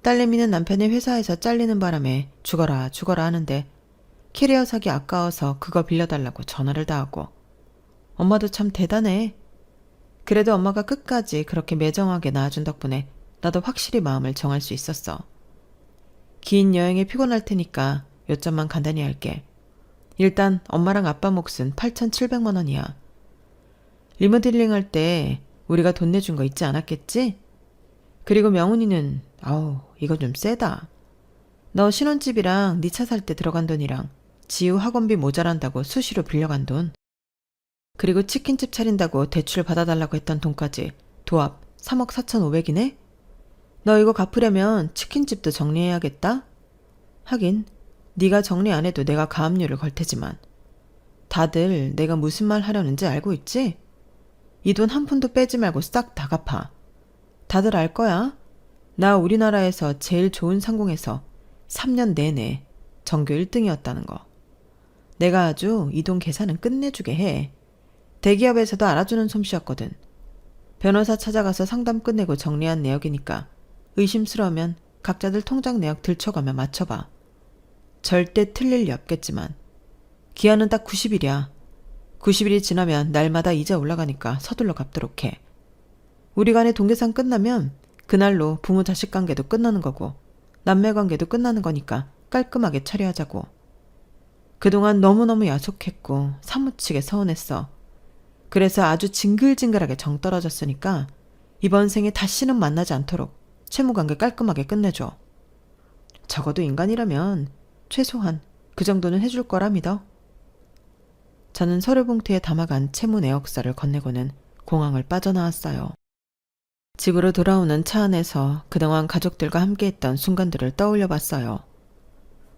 Speaker 1: 딸내미는 남편의 회사에서 잘리는 바람에 죽어라 죽어라 하는데 캐리어 사기 아까워서 그거 빌려달라고 전화를 다 하고. 엄마도 참 대단해. 그래도 엄마가 끝까지 그렇게 매정하게 낳아준 덕분에 나도 확실히 마음을 정할 수 있었어. 긴 여행에 피곤할 테니까 요점만 간단히 할게. 일단 엄마랑 아빠 몫은 8,700만 원이야. 리모델링 할 때 우리가 돈 내준 거 있지 않았겠지? 그리고 명훈이는 아우 이거 좀 세다. 너 신혼집이랑 네 차 살 때 들어간 돈이랑 지우 학원비 모자란다고 수시로 빌려간 돈. 그리고 치킨집 차린다고 대출 받아달라고 했던 돈까지 도합 3억 4,500이네? 너 이거 갚으려면 치킨집도 정리해야겠다? 하긴 네가 정리 안 해도 내가 가압류를 걸 테지만 다들 내가 무슨 말 하려는지 알고 있지? 이 돈 한 푼도 빼지 말고 싹 다 갚아. 다들 알 거야. 나 우리나라에서 제일 좋은 상공에서 3년 내내 전교 1등이었다는 거. 내가 아주 이 돈 계산은 끝내주게 해. 대기업에서도 알아주는 솜씨였거든. 변호사 찾아가서 상담 끝내고 정리한 내역이니까 의심스러우면 각자들 통장 내역 들춰가며 맞춰봐. 절대 틀릴 리 없겠지만 기한은 딱 90일이야. 90일이 지나면 날마다 이자 올라가니까 서둘러 갚도록 해. 우리 간의 동계산 끝나면 그날로 부모 자식 관계도 끝나는 거고 남매 관계도 끝나는 거니까 깔끔하게 처리하자고. 그동안 너무너무 야속했고 사무치게 서운했어. 그래서 아주 징글징글하게 정 떨어졌으니까 이번 생에 다시는 만나지 않도록 채무관계 깔끔하게 끝내줘. 적어도 인간이라면 최소한 그 정도는 해줄 거라 믿어. 저는 서류 봉투에 담아간 채무 내역서를 건네고는 공항을 빠져나왔어요. 집으로 돌아오는 차 안에서 그동안 가족들과 함께했던 순간들을 떠올려 봤어요.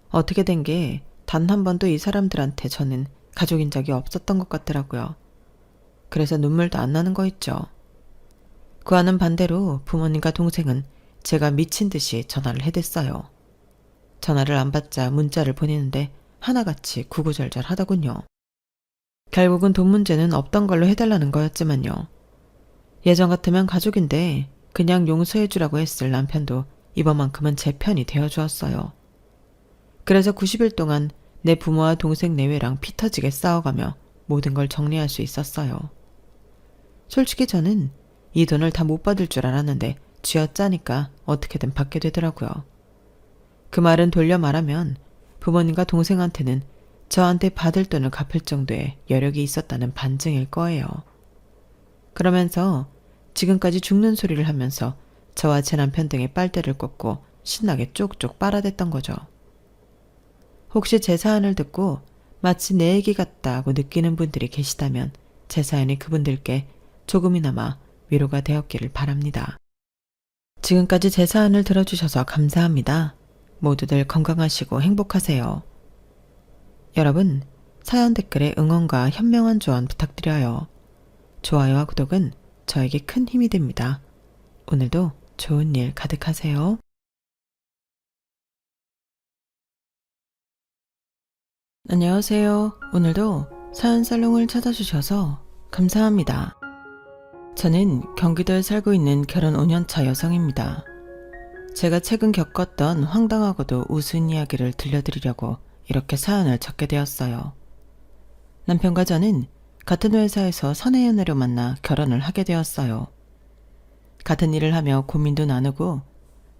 Speaker 1: 어떻게 된 게 단 한 번도 이 사람들한테 저는 가족인 적이 없었던 것 같더라고요. 그래서 눈물도 안 나는 거 있죠. 그와는 반대로 부모님과 동생은 제가 미친 듯이 전화를 해댔어요. 전화를 안 받자 문자를 보내는데 하나같이 구구절절 하더군요. 결국은 돈 문제는 없던 걸로 해달라는 거였지만요. 예전 같으면 가족인데 그냥 용서해주라고 했을 남편도 이번만큼은 제 편이 되어주었어요. 그래서 90일 동안 내 부모와 동생 내외랑 피 터지게 싸워가며 모든 걸 정리할 수 있었어요. 솔직히 저는 이 돈을 다 못 받을 줄 알았는데 쥐어짜니까 어떻게든 받게 되더라고요. 그 말은 돌려 말하면 부모님과 동생한테는 저한테 받을 돈을 갚을 정도의 여력이 있었다는 반증일 거예요. 그러면서 지금까지 죽는 소리를 하면서 저와 제 남편 등의 빨대를 꽂고 신나게 쪽쪽 빨아댔던 거죠. 혹시 제 사연을 듣고 마치 내 얘기 같다고 느끼는 분들이 계시다면 제 사연이 그분들께 조금이나마 위로가 되었기를 바랍니다. 지금까지 제 사연을 들어주셔서 감사합니다. 모두들 건강하시고 행복하세요. 여러분, 사연 댓글에 응원과 현명한 조언 부탁드려요. 좋아요와 구독은 저에게 큰 힘이 됩니다. 오늘도 좋은 일 가득하세요. 안녕하세요. 오늘도 사연 살롱을 찾아주셔서 감사합니다. 저는 경기도에 살고 있는 결혼 5년차 여성입니다. 제가 최근 겪었던 황당하고도 우스운 이야기를 들려드리려고 이렇게 사연을 적게 되었어요. 남편과 저는 같은 회사에서 사내 연애로 만나 결혼을 하게 되었어요. 같은 일을 하며 고민도 나누고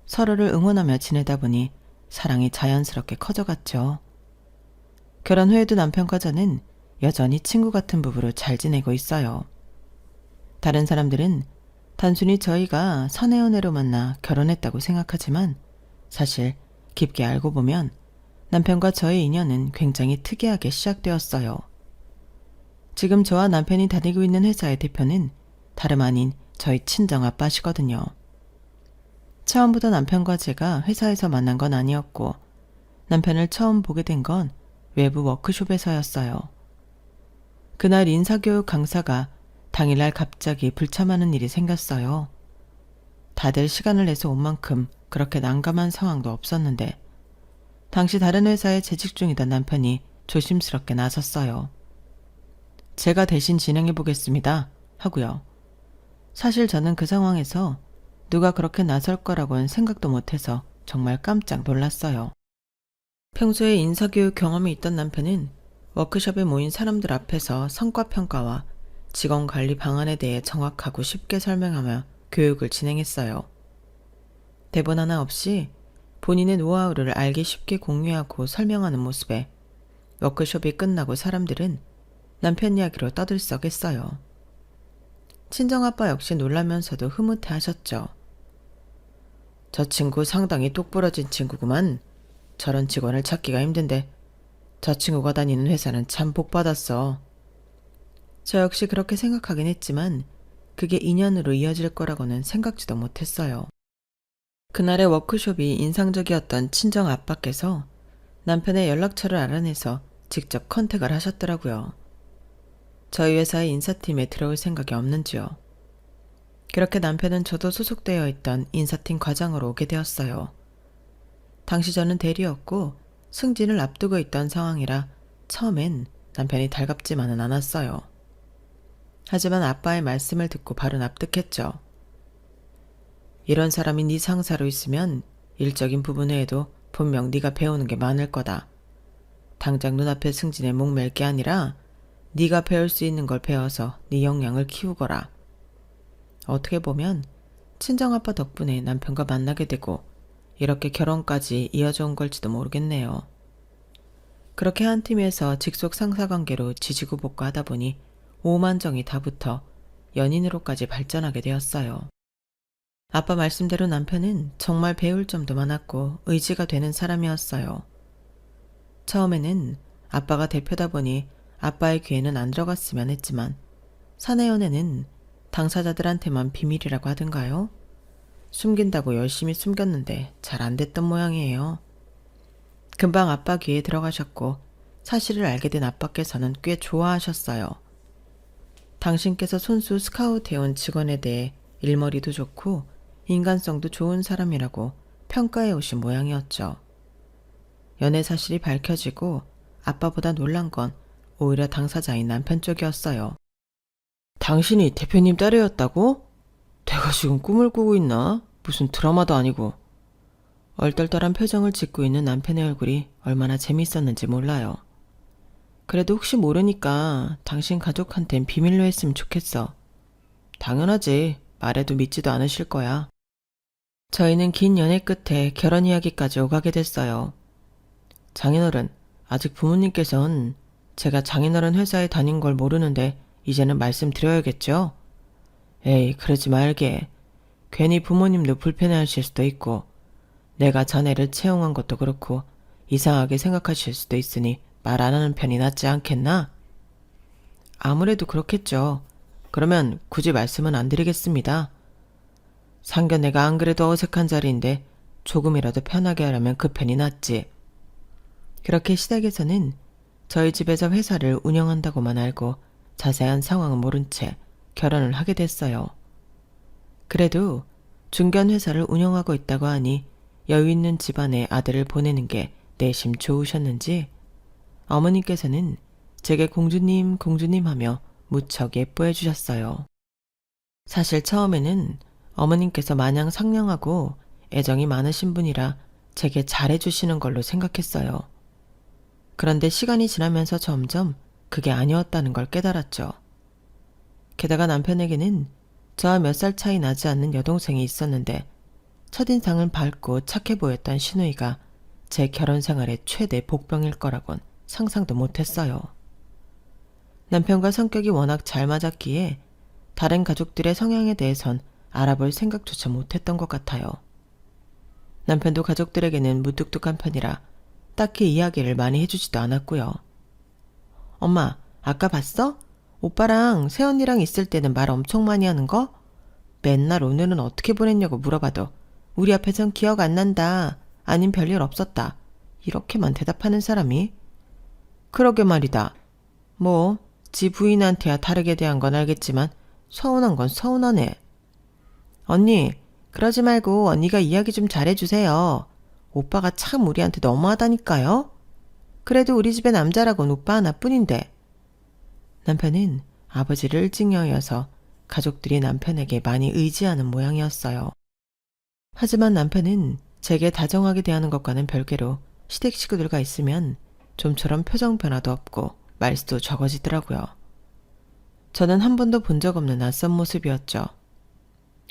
Speaker 1: 서로를 응원하며 지내다 보니 사랑이 자연스럽게 커져갔죠. 결혼 후에도 남편과 저는 여전히 친구 같은 부부로 잘 지내고 있어요. 다른 사람들은 단순히 저희가 사내 연애로 만나 결혼했다고 생각하지만 사실 깊게 알고 보면 남편과 저의 인연은 굉장히 특이하게 시작되었어요. 지금 저와 남편이 다니고 있는 회사의 대표는 다름 아닌 저희 친정아빠시거든요. 처음부터 남편과 제가 회사에서 만난 건 아니었고 남편을 처음 보게 된 건 외부 워크숍에서였어요. 그날 인사교육 강사가 당일날 갑자기 불참하는 일이 생겼어요. 다들 시간을 내서 온 만큼 그렇게 난감한 상황도 없었는데 당시 다른 회사에 재직 중이던 남편이 조심스럽게 나섰어요. 제가 대신 진행해 보겠습니다 하고요. 사실 저는 그 상황에서 누가 그렇게 나설 거라고는 생각도 못해서 정말 깜짝 놀랐어요. 평소에 인사교육 경험이 있던 남편은 워크숍에 모인 사람들 앞에서 성과평가와 직원관리 방안에 대해 정확하고 쉽게 설명하며 교육을 진행했어요. 대본 하나 없이 본인의 노하우를 알기 쉽게 공유하고 설명하는 모습에 워크숍이 끝나고 사람들은 남편 이야기로 떠들썩했어요. 친정아빠 역시 놀라면서도 흐뭇해하셨죠. 저 친구 상당히 똑부러진 친구구만. 저런 직원을 찾기가 힘든데 저 친구가 다니는 회사는 참 복받았어. 저 역시 그렇게 생각하긴 했지만 그게 인연으로 이어질 거라고는 생각지도 못했어요. 그날의 워크숍이 인상적이었던 친정 아빠께서 남편의 연락처를 알아내서 직접 컨택을 하셨더라고요. 저희 회사의 인사팀에 들어올 생각이 없는지요. 그렇게 남편은 저도 소속되어 있던 인사팀 과장으로 오게 되었어요. 당시 저는 대리였고 승진을 앞두고 있던 상황이라 처음엔 남편이 달갑지만은 않았어요. 하지만 아빠의 말씀을 듣고 바로 납득했죠. 이런 사람이 네 상사로 있으면 일적인 부분 외에도 분명 네가 배우는 게 많을 거다. 당장 눈앞의 승진에 목맬 게 아니라 네가 배울 수 있는 걸 배워서 네 역량을 키우거라. 어떻게 보면 친정아빠 덕분에 남편과 만나게 되고 이렇게 결혼까지 이어져 온 걸지도 모르겠네요. 그렇게 한 팀에서 직속 상사관계로 지지고 볶고하다 보니 오만정이 다 붙어 연인으로까지 발전하게 되었어요. 아빠 말씀대로 남편은 정말 배울 점도 많았고 의지가 되는 사람이었어요. 처음에는 아빠가 대표다 보니 아빠의 귀에는 안 들어갔으면 했지만 사내 연애는 당사자들한테만 비밀이라고 하던가요? 숨긴다고 열심히 숨겼는데 잘 안 됐던 모양이에요. 금방 아빠 귀에 들어가셨고 사실을 알게 된 아빠께서는 꽤 좋아하셨어요. 당신께서 손수 스카우트해온 직원에 대해 일머리도 좋고 인간성도 좋은 사람이라고 평가해 오신 모양이었죠. 연애 사실이 밝혀지고 아빠보다 놀란 건 오히려 당사자인 남편 쪽이었어요. 당신이 대표님 딸이었다고? 내가 지금 꿈을 꾸고 있나? 무슨 드라마도 아니고. 얼떨떨한 표정을 짓고 있는 남편의 얼굴이 얼마나 재밌었는지 몰라요. 그래도 혹시 모르니까 당신 가족한텐 비밀로 했으면 좋겠어. 당연하지. 말해도 믿지도 않으실 거야. 저희는 긴 연애 끝에 결혼 이야기까지 오가게 됐어요. 장인어른, 아직 부모님께선 제가 장인어른 회사에 다닌 걸 모르는데 이제는 말씀드려야겠죠? 에이, 그러지 말게. 괜히 부모님도 불편해하실 수도 있고 내가 자네를 채용한 것도 그렇고 이상하게 생각하실 수도 있으니 말 안 하는 편이 낫지 않겠나? 아무래도 그렇겠죠. 그러면 굳이 말씀은 안 드리겠습니다. 상견례가 안 그래도 어색한 자리인데 조금이라도 편하게 하려면 그 편이 낫지. 그렇게 시댁에서는 저희 집에서 회사를 운영한다고만 알고 자세한 상황은 모른 채 결혼을 하게 됐어요. 그래도 중견 회사를 운영하고 있다고 하니 여유 있는 집안에 아들을 보내는 게 내심 좋으셨는지 어머님께서는 제게 공주님 공주님 하며 무척 예뻐해 주셨어요. 사실 처음에는 어머님께서 마냥 상냥하고 애정이 많으신 분이라 제게 잘해 주시는 걸로 생각했어요. 그런데 시간이 지나면서 점점 그게 아니었다는 걸 깨달았죠. 게다가 남편에게는 저와 몇 살 차이 나지 않는 여동생이 있었는데 첫인상은 밝고 착해 보였던 시누이가 제 결혼 생활의 최대 복병일 거라곤 상상도 못했어요. 남편과 성격이 워낙 잘 맞았기에 다른 가족들의 성향에 대해선 알아볼 생각조차 못했던 것 같아요. 남편도 가족들에게는 무뚝뚝한 편이라 딱히 이야기를 많이 해주지도 않았고요. 엄마, 아까 봤어? 오빠랑 새언니랑 있을 때는 말 엄청 많이 하는 거? 맨날 오늘은 어떻게 보냈냐고 물어봐도 우리 앞에선 기억 안 난다. 아님 별일 없었다. 이렇게만 대답하는 사람이? 그러게 말이다. 뭐, 지 부인한테야 다르게 대한 건 알겠지만 서운한 건 서운하네. 언니, 그러지 말고 언니가 이야기 좀 잘해주세요. 오빠가 참 우리한테 너무하다니까요. 그래도 우리 집의 남자라곤 오빠 하나뿐인데. 남편은 아버지를 일찍 여여서 가족들이 남편에게 많이 의지하는 모양이었어요. 하지만 남편은 제게 다정하게 대하는 것과는 별개로 시댁 식구들과 있으면 좀처럼 표정 변화도 없고 말수도 적어지더라고요. 저는 한 번도 본 적 없는 낯선 모습이었죠.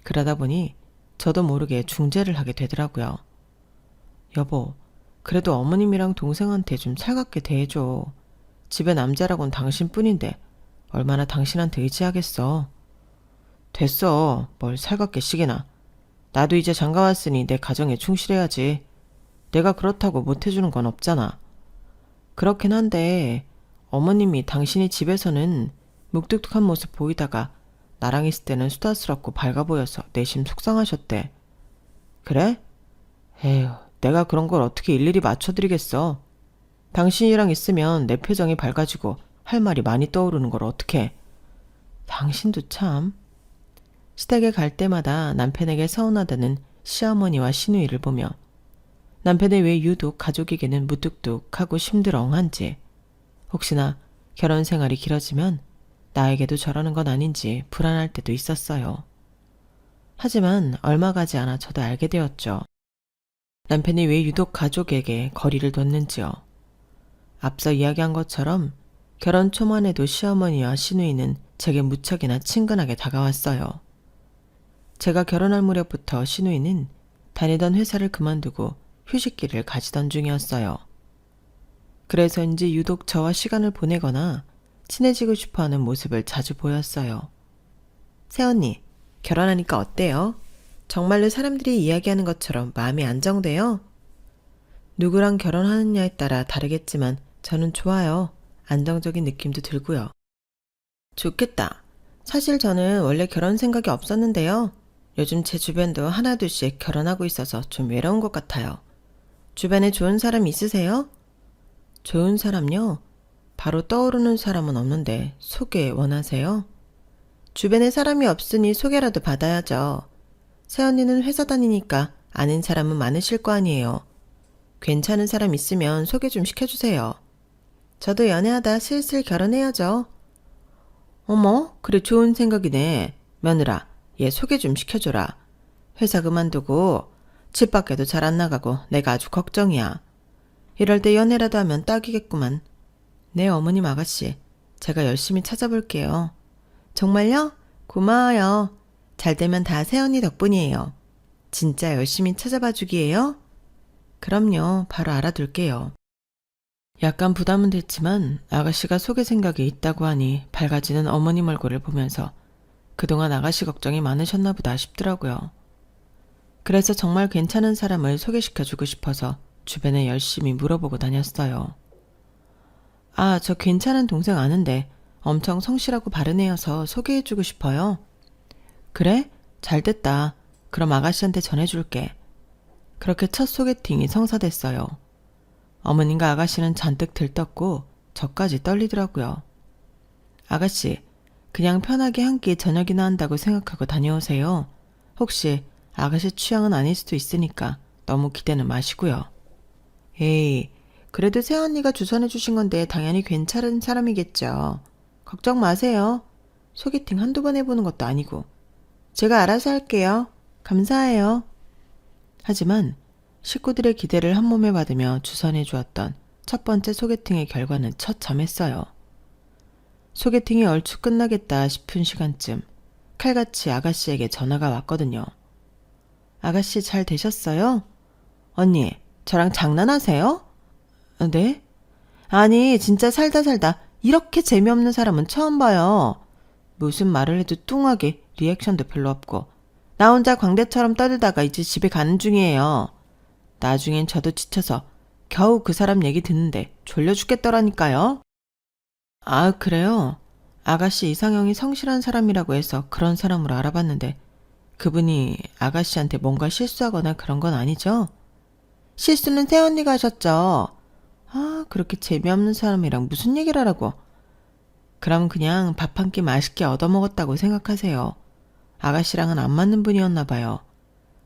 Speaker 1: 그러다 보니 저도 모르게 중재를 하게 되더라고요. 여보, 그래도 어머님이랑 동생한테 좀 살갑게 대해줘. 집에 남자라곤 당신뿐인데 얼마나 당신한테 의지하겠어. 됐어. 뭘 살갑게 시기나. 나도 이제 장가 왔으니 내 가정에 충실해야지. 내가 그렇다고 못해주는 건 없잖아. 그렇긴 한데 어머님이 당신이 집에서는 묵뚝뚝한 모습 보이다가 나랑 있을 때는 수다스럽고 밝아 보여서 내심 속상하셨대. 그래? 에휴, 내가 그런 걸 어떻게 일일이 맞춰드리겠어. 당신이랑 있으면 내 표정이 밝아지고 할 말이 많이 떠오르는 걸 어떡해. 당신도 참. 시댁에 갈 때마다 남편에게 서운하다는 시어머니와 시누이를 보며 남편의 왜 유독 가족에게는 무뚝뚝하고 심드렁한지, 혹시나 결혼 생활이 길어지면 나에게도 저러는 건 아닌지 불안할 때도 있었어요. 하지만 얼마 가지 않아 저도 알게 되었죠. 남편이 왜 유독 가족에게 거리를 뒀는지요. 앞서 이야기한 것처럼 결혼 초만 해도 시어머니와 시누이는 제게 무척이나 친근하게 다가왔어요. 제가 결혼할 무렵부터 시누이는 다니던 회사를 그만두고 휴식기를 가지던 중이었어요. 그래서인지 유독 저와 시간을 보내거나 친해지고 싶어하는 모습을 자주 보였어요. 새언니, 결혼하니까 어때요? 정말로 사람들이 이야기하는 것처럼 마음이 안정돼요? 누구랑 결혼하느냐에 따라 다르겠지만 저는 좋아요. 안정적인 느낌도 들고요. 좋겠다. 사실 저는 원래 결혼 생각이 없었는데요. 요즘 제 주변도 하나둘씩 결혼하고 있어서 좀 외로운 것 같아요. 주변에 좋은 사람 있으세요? 좋은 사람요? 바로 떠오르는 사람은 없는데 소개 원하세요? 주변에 사람이 없으니 소개라도 받아야죠. 새언니는 회사 다니니까 아는 사람은 많으실 거 아니에요. 괜찮은 사람 있으면 소개 좀 시켜주세요. 저도 연애하다 슬슬 결혼해야죠. 어머, 그래 좋은 생각이네. 며느라, 얘 소개 좀 시켜줘라. 회사 그만두고 집 밖에도 잘 안 나가고 내가 아주 걱정이야. 이럴 때 연애라도 하면 딱이겠구만. 네, 어머님 아가씨. 제가 열심히 찾아볼게요. 정말요? 고마워요. 잘 되면 다 새언니 덕분이에요. 진짜 열심히 찾아봐 주기예요? 그럼요. 바로 알아둘게요. 약간 부담은 됐지만 아가씨가 소개 생각이 있다고 하니 밝아지는 어머님 얼굴을 보면서 그동안 아가씨 걱정이 많으셨나 보다 싶더라고요. 그래서 정말 괜찮은 사람을 소개시켜주고 싶어서 주변에 열심히 물어보고 다녔어요. 아, 저 괜찮은 동생 아는데 엄청 성실하고 바른 애여서 소개해주고 싶어요. 그래? 잘됐다. 그럼 아가씨한테 전해줄게. 그렇게 첫 소개팅이 성사됐어요. 어머님과 아가씨는 잔뜩 들떴고 저까지 떨리더라고요. 아가씨, 그냥 편하게 한 끼 저녁이나 한다고 생각하고 다녀오세요. 혹시 아가씨 취향은 아닐 수도 있으니까 너무 기대는 마시고요. 에이, 그래도 새언니가 주선해 주신 건데 당연히 괜찮은 사람이겠죠. 걱정 마세요. 소개팅 한두 번 해보는 것도 아니고. 제가 알아서 할게요. 감사해요. 하지만 식구들의 기대를 한 몸에 받으며 주선해 주었던 첫 번째 소개팅의 결과는 처참했어요. 소개팅이 얼추 끝나겠다 싶은 시간쯤 칼같이 아가씨에게 전화가 왔거든요. 아가씨 잘 되셨어요? 언니, 저랑 장난하세요? 네? 아니, 진짜 살다 이렇게 재미없는 사람은 처음 봐요. 무슨 말을 해도 뚱하게 리액션도 별로 없고 나 혼자 광대처럼 떠들다가 이제 집에 가는 중이에요. 나중엔 저도 지쳐서 겨우 그 사람 얘기 듣는데 졸려 죽겠더라니까요. 아, 그래요? 아가씨 이상형이 성실한 사람이라고 해서 그런 사람으로 알아봤는데 그분이 아가씨한테 뭔가 실수하거나 그런 건 아니죠? 실수는 새언니가 하셨죠. 아, 그렇게 재미없는 사람이랑 무슨 얘기를 하라고. 그럼 그냥 밥 한 끼 맛있게 얻어먹었다고 생각하세요. 아가씨랑은 안 맞는 분이었나 봐요.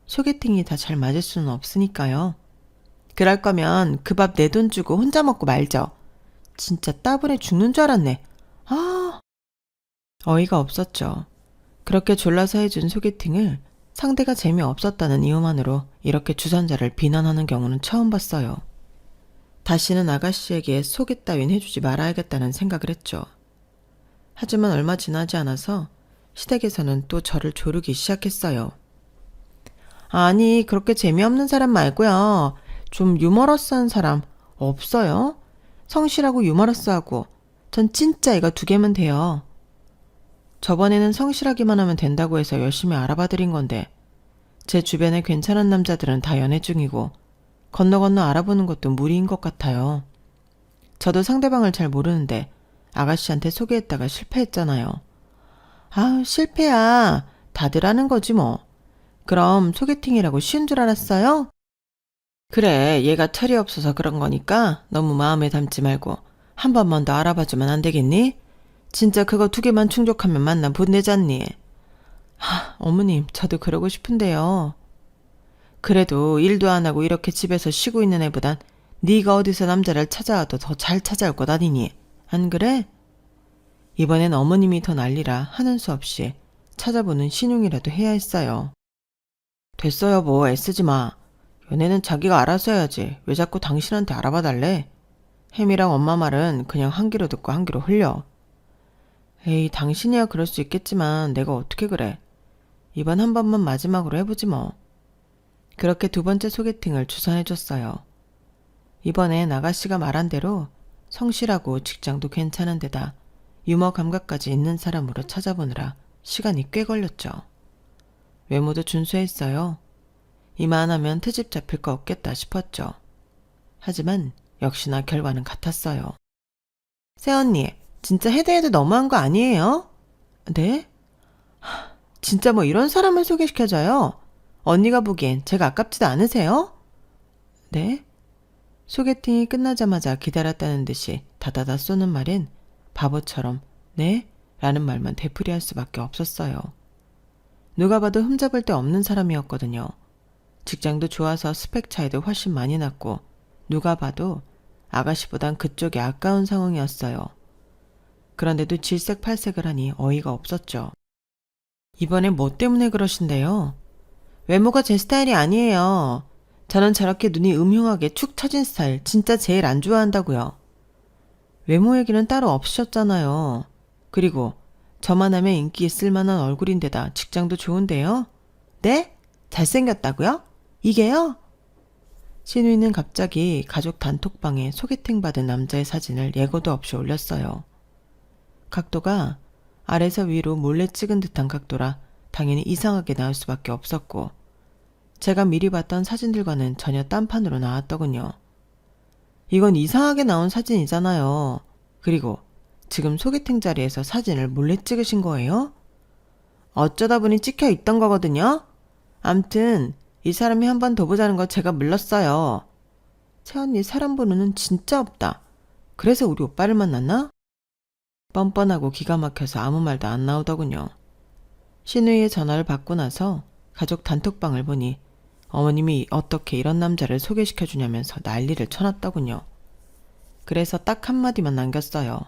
Speaker 1: 소개팅이 다 잘 맞을 수는 없으니까요. 그럴 거면 그 밥 내 돈 주고 혼자 먹고 말죠. 진짜 따분해 죽는 줄 알았네. 아, 어이가 없었죠. 그렇게 졸라서 해준 소개팅을 상대가 재미없었다는 이유만으로 이렇게 주선자를 비난하는 경우는 처음 봤어요. 다시는 아가씨에게 소개 따윈 해주지 말아야겠다는 생각을 했죠. 하지만 얼마 지나지 않아서 시댁에서는 또 저를 조르기 시작했어요. 아니, 그렇게 재미없는 사람 말고요. 좀 유머러스한 사람 없어요? 성실하고 유머러스하고 전 진짜 이거 두 개면 돼요. 저번에는 성실하기만 하면 된다고 해서 열심히 알아봐드린 건데 제 주변에 괜찮은 남자들은 다 연애 중이고 건너 알아보는 것도 무리인 것 같아요. 저도 상대방을 잘 모르는데 아가씨한테 소개했다가 실패했잖아요. 아, 실패야. 다들 하는 거지 뭐. 그럼 소개팅이라고 쉬운 줄 알았어요? 그래, 얘가 철이 없어서 그런 거니까 너무 마음에 담지 말고 한 번만 더 알아봐주면 안 되겠니? 진짜 그거 두 개만 충족하면 만나 보내잖니. 어머님, 저도 그러고 싶은데요. 그래도 일도 안 하고 이렇게 집에서 쉬고 있는 애보단 네가 어디서 남자를 찾아와도 더 잘 찾아올 것 아니니? 안 그래? 이번엔 어머님이 더 난리라 하는 수 없이 찾아보는 신용이라도 해야 했어요. 됐어 여보, 애쓰지 마. 연애는 자기가 알아서 해야지. 왜 자꾸 당신한테 알아봐 달래? 햄이랑 엄마 말은 그냥 한 귀로 듣고 한 귀로 흘려. 에이, 당신이야 그럴 수 있겠지만 내가 어떻게 그래. 이번 한 번만 마지막으로 해보지 뭐. 그렇게 두 번째 소개팅을 주선해줬어요. 이번엔 아가씨가 말한 대로 성실하고 직장도 괜찮은 데다 유머 감각까지 있는 사람으로 찾아보느라 시간이 꽤 걸렸죠. 외모도 준수했어요. 이만하면 트집 잡힐 거 없겠다 싶었죠. 하지만 역시나 결과는 같았어요. 새언니, 진짜 해도 너무한 거 아니에요? 네? 진짜 뭐 이런 사람을 소개시켜줘요? 언니가 보기엔 제가 아깝지도 않으세요? 네? 소개팅이 끝나자마자 기다렸다는 듯이 다다다 쏘는 말엔 바보처럼 네? 라는 말만 되풀이할 수밖에 없었어요. 누가 봐도 흠잡을 데 없는 사람이었거든요. 직장도 좋아서 스펙 차이도 훨씬 많이 났고 누가 봐도 아가씨보단 그쪽이 아까운 상황이었어요. 그런데도 질색팔색을 하니 어이가 없었죠. 이번에 뭐 때문에 그러신데요? 외모가 제 스타일이 아니에요. 저는 저렇게 눈이 음흉하게 축 처진 스타일 진짜 제일 안 좋아한다고요. 외모 얘기는 따로 없으셨잖아요. 그리고 저만 하면 인기 있을 만한 얼굴인데다 직장도 좋은데요? 네? 잘생겼다고요? 이게요? 신우이는 갑자기 가족 단톡방에 소개팅 받은 남자의 사진을 예고도 없이 올렸어요. 각도가 아래서 위로 몰래 찍은 듯한 각도라 당연히 이상하게 나올 수밖에 없었고 제가 미리 봤던 사진들과는 전혀 딴판으로 나왔더군요. 이건 이상하게 나온 사진이잖아요. 그리고 지금 소개팅 자리에서 사진을 몰래 찍으신 거예요? 어쩌다 보니 찍혀 있던 거거든요. 암튼 이 사람이 한 번 더 보자는 거 제가 물렀어요. 채언니 사람 보는 눈 진짜 없다. 그래서 우리 오빠를 만났나? 뻔뻔하고 기가 막혀서 아무 말도 안 나오더군요. 신우이의 전화를 받고 나서 가족 단톡방을 보니 어머님이 어떻게 이런 남자를 소개시켜주냐면서 난리를 쳐놨더군요. 그래서 딱 한마디만 남겼어요.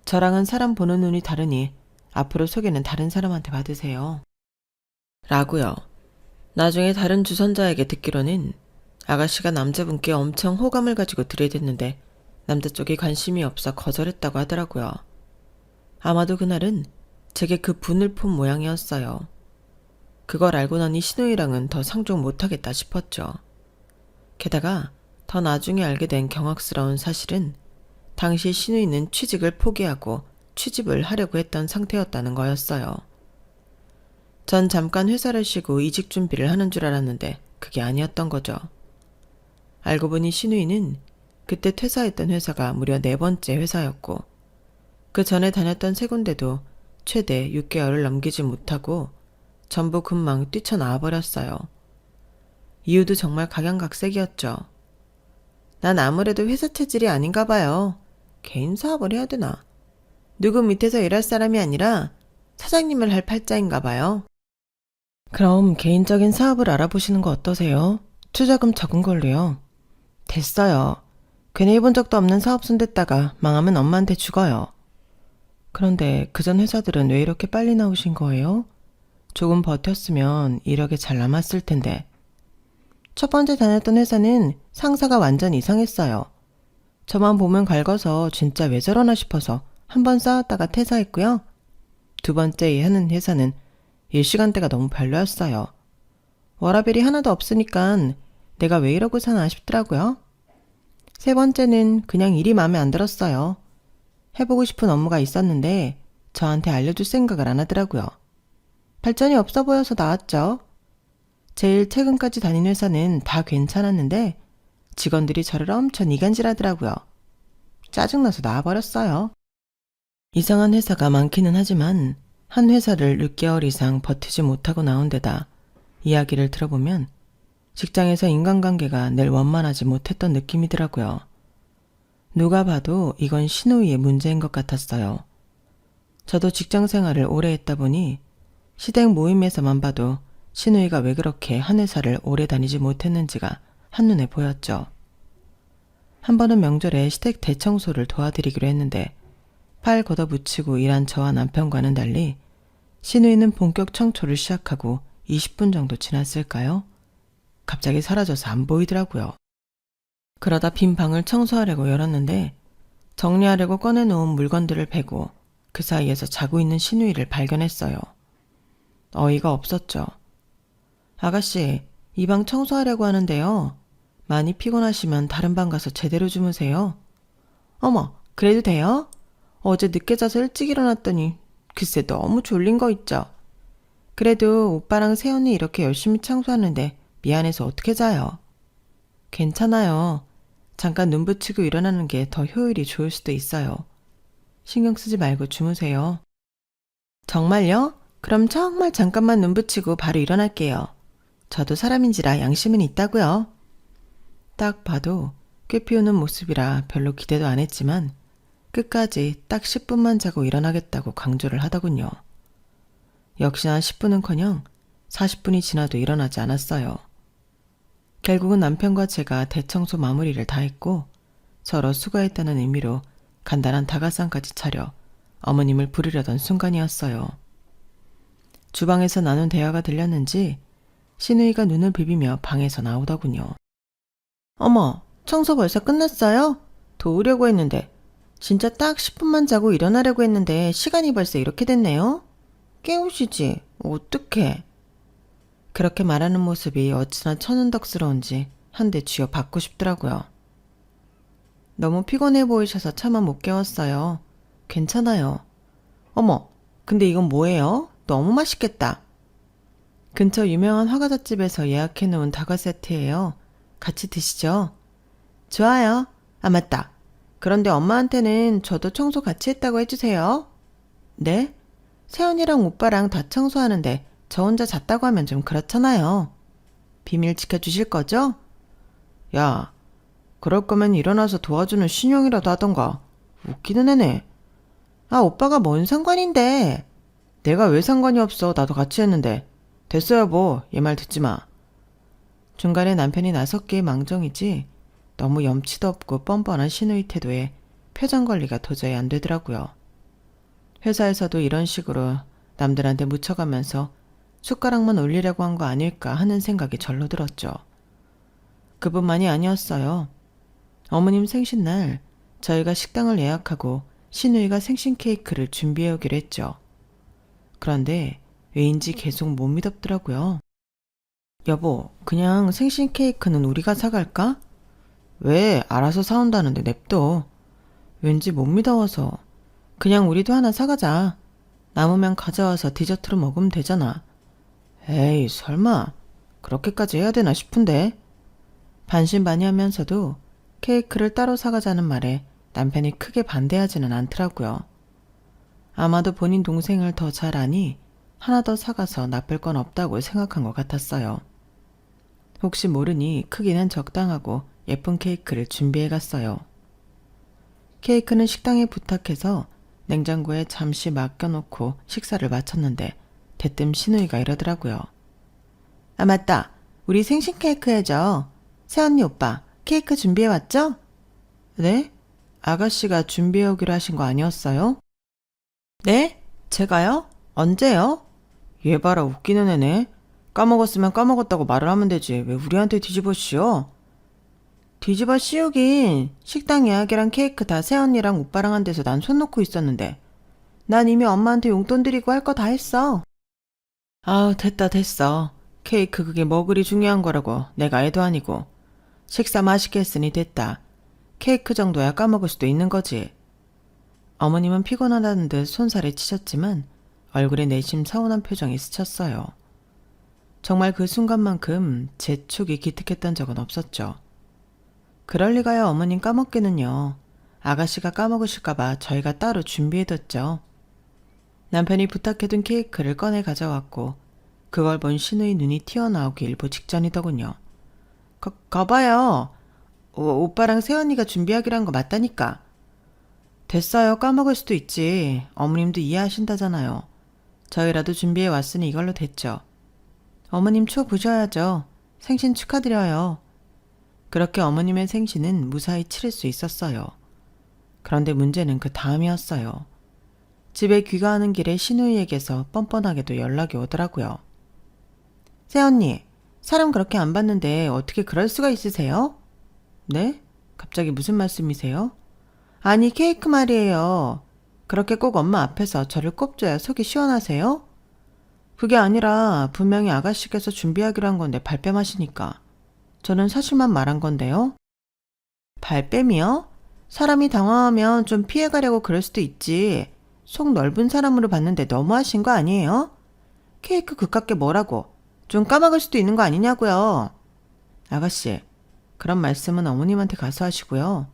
Speaker 1: 저랑은 사람 보는 눈이 다르니 앞으로 소개는 다른 사람한테 받으세요. 라고요. 나중에 다른 주선자에게 듣기로는 아가씨가 남자분께 엄청 호감을 가지고 들이댔는데 남자 쪽이 관심이 없어 거절했다고 하더라고요. 아마도 그날은 제게 그 분을 폰 모양이었어요. 그걸 알고 나니 신우이랑은 더 상종 못하겠다 싶었죠. 게다가 더 나중에 알게 된 경악스러운 사실은 당시 신우이는 취직을 포기하고 취집을 하려고 했던 상태였다는 거였어요. 전 잠깐 회사를 쉬고 이직 준비를 하는 줄 알았는데 그게 아니었던 거죠. 알고 보니 신우이는 그때 퇴사했던 회사가 무려 4번째 회사였고 그 전에 다녔던 3군데도 최대 6개월을 넘기지 못하고 전부 금방 뛰쳐나와 버렸어요. 이유도 정말 각양각색이었죠. 난 아무래도 회사 체질이 아닌가 봐요. 개인 사업을 해야 되나? 누구 밑에서 일할 사람이 아니라 사장님을 할 팔자인가 봐요. 그럼 개인적인 사업을 알아보시는 거 어떠세요? 투자금 적은 걸로요. 됐어요. 괜히 해본 적도 없는 사업 손댔다가 망하면 엄마한테 죽어요. 그런데 그전 회사들은 왜 이렇게 빨리 나오신 거예요? 조금 버텼으면 이력에 잘 남았을 텐데. 첫 번째 다녔던 회사는 상사가 완전 이상했어요. 저만 보면 갈궈서 진짜 왜 저러나 싶어서 한 번 싸웠다가 퇴사했고요. 두 번째 하는 회사는 일시간대가 너무 별로였어요. 워라밸이 하나도 없으니까 내가 왜 이러고 사나 싶더라고요. 세 번째는 그냥 일이 마음에 안 들었어요. 해보고 싶은 업무가 있었는데 저한테 알려줄 생각을 안 하더라고요. 발전이 없어 보여서 나왔죠. 제일 최근까지 다닌 회사는 다 괜찮았는데 직원들이 저를 엄청 이간질하더라고요. 짜증나서 나와버렸어요. 이상한 회사가 많기는 하지만 한 회사를 6개월 이상 버티지 못하고 나온 데다 이야기를 들어보면 직장에서 인간관계가 늘 원만하지 못했던 느낌이더라고요. 누가 봐도 이건 신우이의 문제인 것 같았어요. 저도 직장 생활을 오래 했다 보니 시댁 모임에서만 봐도 신우이가 왜 그렇게 한 회사를 오래 다니지 못했는지가 한눈에 보였죠. 한 번은 명절에 시댁 대청소를 도와드리기로 했는데 팔 걷어붙이고 일한 저와 남편과는 달리 신우이는 본격 청소를 시작하고 20분 정도 지났을까요? 갑자기 사라져서 안 보이더라고요. 그러다 빈 방을 청소하려고 열었는데 정리하려고 꺼내놓은 물건들을 베고 그 사이에서 자고 있는 신우이를 발견했어요. 어이가 없었죠. 아가씨, 이 방 청소하려고 하는데요. 많이 피곤하시면 다른 방 가서 제대로 주무세요. 어머, 그래도 돼요? 어제 늦게 자서 일찍 일어났더니 글쎄 너무 졸린 거 있죠. 그래도 오빠랑 세연이 이렇게 열심히 청소하는데 미안해서 어떻게 자요? 괜찮아요. 잠깐 눈 붙이고 일어나는 게 더 효율이 좋을 수도 있어요. 신경 쓰지 말고 주무세요. 정말요? 그럼 정말 잠깐만 눈 붙이고 바로 일어날게요. 저도 사람인지라 양심은 있다고요. 딱 봐도 꽤 피우는 모습이라 별로 기대도 안 했지만 끝까지 딱 10분만 자고 일어나겠다고 강조를 하더군요. 역시나 10분은커녕 40분이 지나도 일어나지 않았어요. 결국은 남편과 제가 대청소 마무리를 다 했고 서로 수고했다는 의미로 간단한 다가상까지 차려 어머님을 부르려던 순간이었어요. 주방에서 나눈 대화가 들렸는지 신우이가 눈을 비비며 방에서 나오더군요. 어머, 청소 벌써 끝났어요? 도우려고 했는데 진짜 딱 10분만 자고 일어나려고 했는데 시간이 벌써 이렇게 됐네요? 깨우시지. 어떡해. 그렇게 말하는 모습이 어찌나 천은덕스러운지 한 대 쥐어 받고 싶더라고요. 너무 피곤해 보이셔서 차마 못 깨웠어요. 괜찮아요. 어머, 근데 이건 뭐예요? 너무 맛있겠다. 근처 유명한 화과자집에서 예약해놓은 다과 세트예요. 같이 드시죠. 좋아요. 아, 맞다. 그런데 엄마한테는 저도 청소 같이 했다고 해주세요. 네? 세연이랑 오빠랑 다 청소하는데 저 혼자 잤다고 하면 좀 그렇잖아요. 비밀 지켜주실 거죠? 야, 그럴 거면 일어나서 도와주는 신용이라도 하던가. 웃기는 애네. 아, 오빠가 뭔 상관인데. 내가 왜 상관이 없어. 나도 같이 했는데. 됐어 여보. 얘 말 듣지 마. 중간에 남편이 나섰기에 망정이지 너무 염치도 없고 뻔뻔한 신우이 태도에 표정 관리가 도저히 안 되더라고요. 회사에서도 이런 식으로 남들한테 묻혀가면서 숟가락만 올리려고 한 거 아닐까 하는 생각이 절로 들었죠. 그뿐만이 아니었어요. 어머님 생신날 저희가 식당을 예약하고 신우이가 생신 케이크를 준비해 오기로 했죠. 그런데 왜인지 계속 못 믿었더라고요. 여보, 그냥 생신 케이크는 우리가 사갈까? 왜 알아서 사온다는데 냅둬. 왠지 못 믿어워서. 그냥 우리도 하나 사가자. 남으면 가져와서 디저트로 먹으면 되잖아. 에이, 설마 그렇게까지 해야 되나 싶은데. 반신반의하면서도 케이크를 따로 사가자는 말에 남편이 크게 반대하지는 않더라고요. 아마도 본인 동생을 더 잘 아니 하나 더 사가서 나쁠 건 없다고 생각한 것 같았어요. 혹시 모르니 크기는 적당하고 예쁜 케이크를 준비해 갔어요. 케이크는 식당에 부탁해서 냉장고에 잠시 맡겨놓고 식사를 마쳤는데 대뜸 신우이가 이러더라고요. 아, 맞다. 우리 생신 케이크 해줘. 새언니 오빠 케이크 준비해왔죠? 네? 아가씨가 준비해 오기로 하신 거 아니었어요? 네? 제가요? 언제요? 얘 봐라, 웃기는 애네. 까먹었으면 까먹었다고 말을 하면 되지. 왜 우리한테 뒤집어 씌워? 뒤집어 씌우긴. 식당 예약이랑 케이크 다 새언니랑 오빠랑 한 데서 난 손 놓고 있었는데. 난 이미 엄마한테 용돈 드리고 할 거 다 했어. 아우, 됐다 됐어. 케이크 그게 뭐 그리 중요한 거라고. 내가 애도 아니고. 식사 맛있게 했으니 됐다. 케이크 정도야 까먹을 수도 있는 거지. 어머님은 피곤하다는 듯 손살에 치셨지만 얼굴에 내심 서운한 표정이 스쳤어요. 정말 그 순간만큼 제 촉이 기특했던 적은 없었죠. 그럴 리가요. 어머님 까먹기는요. 아가씨가 까먹으실까봐 저희가 따로 준비해뒀죠. 남편이 부탁해둔 케이크를 꺼내 가져왔고 그걸 본 신우이 눈이 튀어나오기 일보 직전이더군요. 거봐요. 오빠랑 새언니가 준비하기로 한 거 맞다니까. 됐어요. 까먹을 수도 있지. 어머님도 이해하신다잖아요. 저희라도 준비해 왔으니 이걸로 됐죠. 어머님 초 부셔야죠. 생신 축하드려요. 그렇게 어머님의 생신은 무사히 치를 수 있었어요. 그런데 문제는 그 다음이었어요. 집에 귀가하는 길에 신우이에게서 뻔뻔하게도 연락이 오더라고요. 새언니, 사람 그렇게 안 봤는데 어떻게 그럴 수가 있으세요? 네? 갑자기 무슨 말씀이세요? 아니, 케이크 말이에요. 그렇게 꼭 엄마 앞에서 저를 꼽줘야 속이 시원하세요? 그게 아니라 분명히 아가씨께서 준비하기로 한 건데 발뺌하시니까. 저는 사실만 말한 건데요. 발뺌이요? 사람이 당황하면 좀 피해가려고 그럴 수도 있지. 속 넓은 사람으로 봤는데 너무하신 거 아니에요? 케이크 그깟게 뭐라고. 좀 까먹을 수도 있는 거 아니냐고요. 아가씨, 그런 말씀은 어머님한테 가서 하시고요.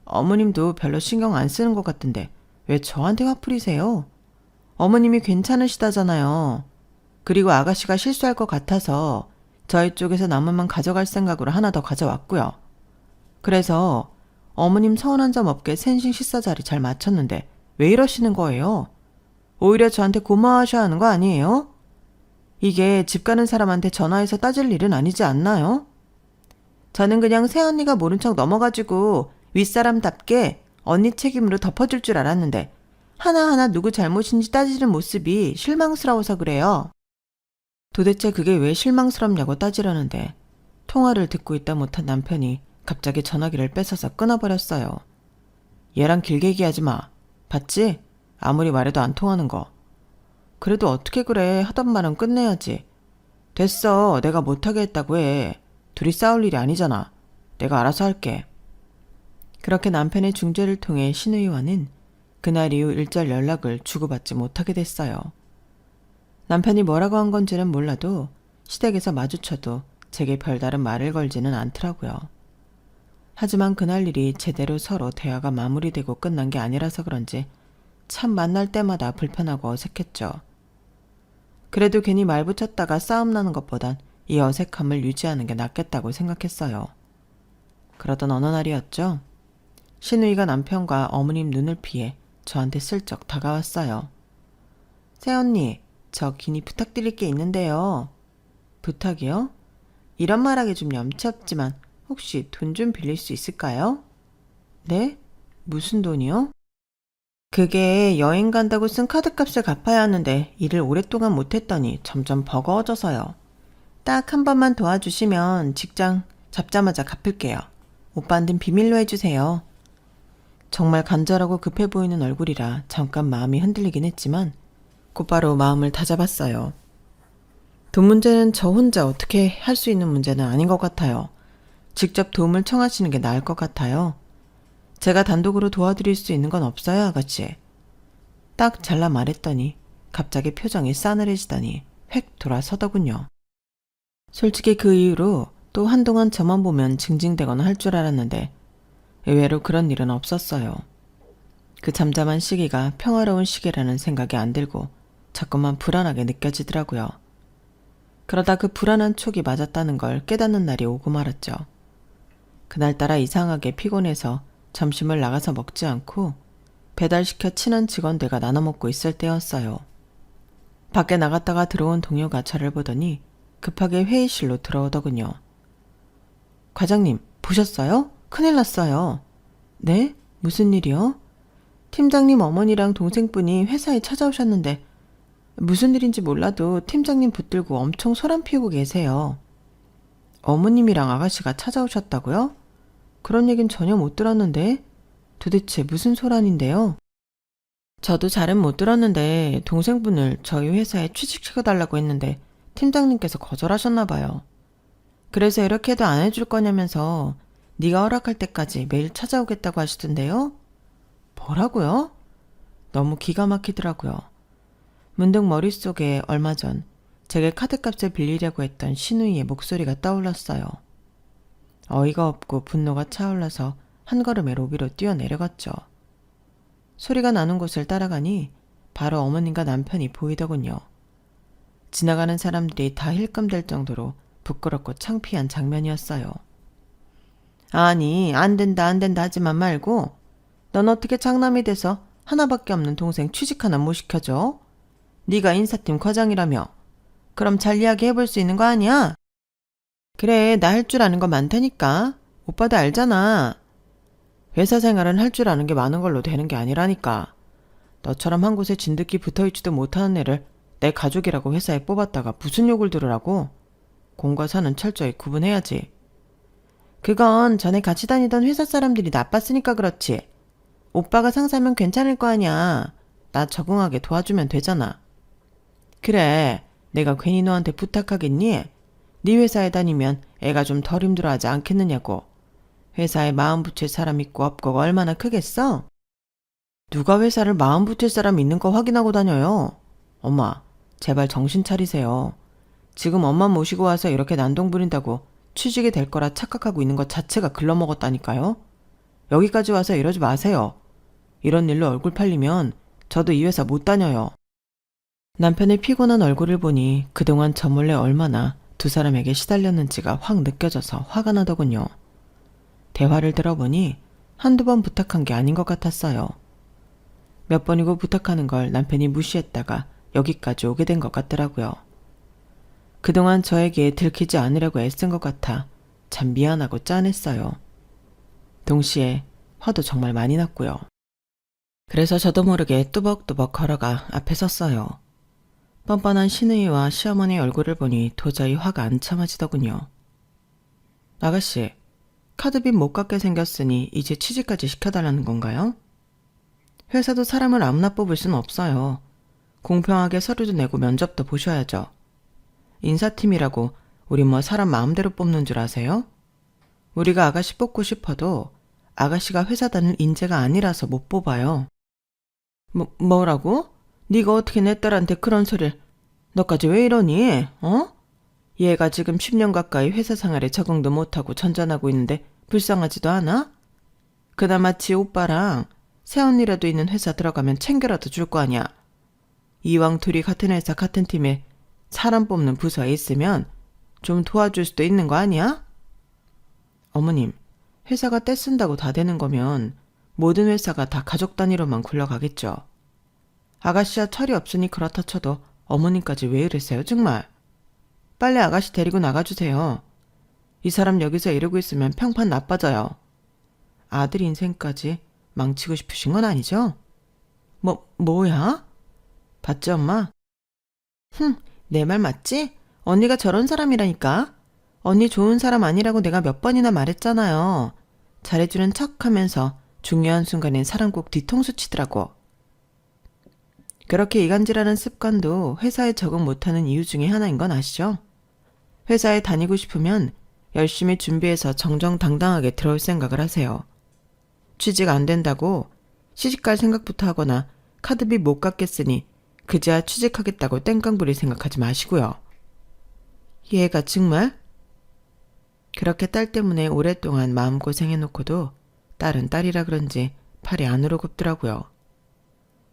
Speaker 1: 어머님도 별로 신경 안 쓰는 것 같은데 왜 저한테 화풀이세요? 어머님이 괜찮으시다잖아요. 그리고 아가씨가 실수할 것 같아서 저희 쪽에서 남은만 가져갈 생각으로 하나 더 가져왔고요. 그래서 어머님 서운한 점 없게 생신 식사 자리 잘 마쳤는데 왜 이러시는 거예요? 오히려 저한테 고마워하셔야 하는 거 아니에요? 이게 집 가는 사람한테 전화해서 따질 일은 아니지 않나요? 저는 그냥 새언니가 모른 척 넘어가지고 윗사람답게 언니 책임으로 덮어줄 줄 알았는데 하나하나 누구 잘못인지 따지는 모습이 실망스러워서 그래요. 도대체 그게 왜 실망스럽냐고 따지려는데 통화를 듣고 있다 못한 남편이 갑자기 전화기를 뺏어서 끊어버렸어요. 얘랑 길게 얘기하지 마. 봤지? 아무리 말해도 안 통하는 거. 그래도 어떻게 그래. 하던 말은 끝내야지. 됐어. 내가 못하게 했다고 해. 둘이 싸울 일이 아니잖아. 내가 알아서 할게. 그렇게 남편의 중재를 통해 신우이와는 그날 이후 일절 연락을 주고받지 못하게 됐어요. 남편이 뭐라고 한 건지는 몰라도 시댁에서 마주쳐도 제게 별다른 말을 걸지는 않더라고요. 하지만 그날 일이 제대로 서로 대화가 마무리되고 끝난 게 아니라서 그런지 참 만날 때마다 불편하고 어색했죠. 그래도 괜히 말 붙였다가 싸움 나는 것보단 이 어색함을 유지하는 게 낫겠다고 생각했어요. 그러던 어느 날이었죠. 신우이가 남편과 어머님 눈을 피해 저한테 슬쩍 다가왔어요. 새언니, 저 긴히 부탁드릴 게 있는데요. 부탁이요? 이런 말하기 좀 염치 없지만 혹시 돈 좀 빌릴 수 있을까요? 네? 무슨 돈이요? 그게 여행 간다고 쓴 카드값을 갚아야 하는데 일을 오랫동안 못했더니 점점 버거워져서요. 딱 한 번만 도와주시면 직장 잡자마자 갚을게요. 오빠한텐 비밀로 해주세요. 정말 간절하고 급해 보이는 얼굴이라 잠깐 마음이 흔들리긴 했지만 곧바로 마음을 다잡았어요. 돈 문제는 저 혼자 어떻게 할 수 있는 문제는 아닌 것 같아요. 직접 도움을 청하시는 게 나을 것 같아요. 제가 단독으로 도와드릴 수 있는 건 없어요, 아가씨. 딱 잘라 말했더니 갑자기 표정이 싸늘해지더니 획 돌아서더군요. 솔직히 그 이후로 또 한동안 저만 보면 징징대거나 할 줄 알았는데 의외로 그런 일은 없었어요. 그 잠잠한 시기가 평화로운 시기라는 생각이 안 들고 자꾸만 불안하게 느껴지더라고요. 그러다 그 불안한 촉이 맞았다는 걸 깨닫는 날이 오고 말았죠. 그날따라 이상하게 피곤해서 점심을 나가서 먹지 않고 배달시켜 친한 직원들과 나눠 먹고 있을 때였어요. 밖에 나갔다가 들어온 동료가 저를 보더니 급하게 회의실로 들어오더군요. 과장님, 보셨어요? 큰일 났어요. 네? 무슨 일이요? 팀장님 어머니랑 동생분이 회사에 찾아오셨는데 무슨 일인지 몰라도 팀장님 붙들고 엄청 소란 피우고 계세요. 어머님이랑 아가씨가 찾아오셨다고요? 그런 얘긴 전혀 못 들었는데 도대체 무슨 소란인데요? 저도 잘은 못 들었는데 동생분을 저희 회사에 취직시켜달라고 했는데 팀장님께서 거절하셨나 봐요. 그래서 이렇게도 안 해줄 거냐면서 네가 허락할 때까지 매일 찾아오겠다고 하시던데요? 뭐라고요? 너무 기가 막히더라고요. 문득 머릿속에 얼마 전 제게 카드값을 빌리려고 했던 신우이의 목소리가 떠올랐어요. 어이가 없고 분노가 차올라서 한 걸음에 로비로 뛰어내려갔죠. 소리가 나는 곳을 따라가니 바로 어머님과 남편이 보이더군요. 지나가는 사람들이 다 힐끔댈 정도로 부끄럽고 창피한 장면이었어요. 아니, 안 된다 하지만 말고 넌 어떻게 장남이 돼서 하나밖에 없는 동생 취직 하나 못 시켜줘? 네가 인사팀 과장이라며. 그럼 잘 이야기해볼 수 있는 거 아니야? 그래, 나 할 줄 아는 거 많다니까. 오빠도 알잖아. 회사 생활은 할 줄 아는 게 많은 걸로 되는 게 아니라니까. 너처럼 한 곳에 진드기 붙어있지도 못하는 애를 내 가족이라고 회사에 뽑았다가 무슨 욕을 들으라고? 공과 사는 철저히 구분해야지. 그건 전에 같이 다니던 회사 사람들이 나빴으니까 그렇지. 오빠가 상사면 괜찮을 거 아니야. 나 적응하게 도와주면 되잖아. 그래, 내가 괜히 너한테 부탁하겠니? 네 회사에 다니면 애가 좀 덜 힘들어하지 않겠느냐고. 회사에 마음 붙일 사람 있고 없고가 얼마나 크겠어? 누가 회사를 마음 붙일 사람 있는 거 확인하고 다녀요? 엄마, 제발 정신 차리세요. 지금 엄마 모시고 와서 이렇게 난동 부린다고 취직이 될 거라 착각하고 있는 것 자체가 글러먹었다니까요? 여기까지 와서 이러지 마세요. 이런 일로 얼굴 팔리면 저도 이 회사 못 다녀요. 남편의 피곤한 얼굴을 보니 그동안 저 몰래 얼마나 두 사람에게 시달렸는지가 확 느껴져서 화가 나더군요. 대화를 들어보니 한두 번 부탁한 게 아닌 것 같았어요. 몇 번이고 부탁하는 걸 남편이 무시했다가 여기까지 오게 된 것 같더라고요. 그동안 저에게 들키지 않으려고 애쓴 것 같아 참 미안하고 짠했어요. 동시에 화도 정말 많이 났고요. 그래서 저도 모르게 뚜벅뚜벅 걸어가 앞에 섰어요. 뻔뻔한 시누이와 시어머니 얼굴을 보니 도저히 화가 안 참아지더군요. 아가씨, 카드빚 못 갚게 생겼으니 이제 취직까지 시켜달라는 건가요? 회사도 사람을 아무나 뽑을 순 없어요. 공평하게 서류도 내고 면접도 보셔야죠. 인사팀이라고 우리 뭐 사람 마음대로 뽑는 줄 아세요? 우리가 아가씨 뽑고 싶어도 아가씨가 회사 다닐 인재가 아니라서 못 뽑아요. 뭐라고? 네가 어떻게 내 딸한테 그런 소리를. 너까지 왜 이러니? 얘가 지금 10년 가까이 회사 생활에 적응도 못하고 전전하고 있는데 불쌍하지도 않아? 그나마 지 오빠랑 새언니라도 있는 회사 들어가면 챙겨라도 줄 거 아니야. 이왕 둘이 같은 회사 같은 팀에 사람 뽑는 부서에 있으면 좀 도와줄 수도 있는 거 아니야? 어머님, 회사가 떼쓴다고 다 되는 거면 모든 회사가 다 가족 단위로만 굴러가겠죠. 아가씨야 철이 없으니 그렇다 쳐도 어머님까지 왜 이러세요 정말. 빨리 아가씨 데리고 나가주세요. 이 사람 여기서 이러고 있으면 평판 나빠져요. 아들 인생까지 망치고 싶으신 건 아니죠? 뭐야? 봤지 엄마? 내 말 맞지? 언니가 저런 사람이라니까. 언니 좋은 사람 아니라고 내가 몇 번이나 말했잖아요. 잘해주는 척 하면서 중요한 순간엔 사람 꼭 뒤통수 치더라고. 그렇게 이간질하는 습관도 회사에 적응 못하는 이유 중에 하나인 건 아시죠? 회사에 다니고 싶으면 열심히 준비해서 정정당당하게 들어올 생각을 하세요. 취직 안 된다고 시집갈 생각부터 하거나 카드비 못 갚겠으니 그제야 취직하겠다고 땡깡부리 생각하지 마시고요. 얘가 정말? 그렇게 딸 때문에 오랫동안 마음고생해놓고도 딸은 딸이라 그런지 팔이 안으로 굽더라고요.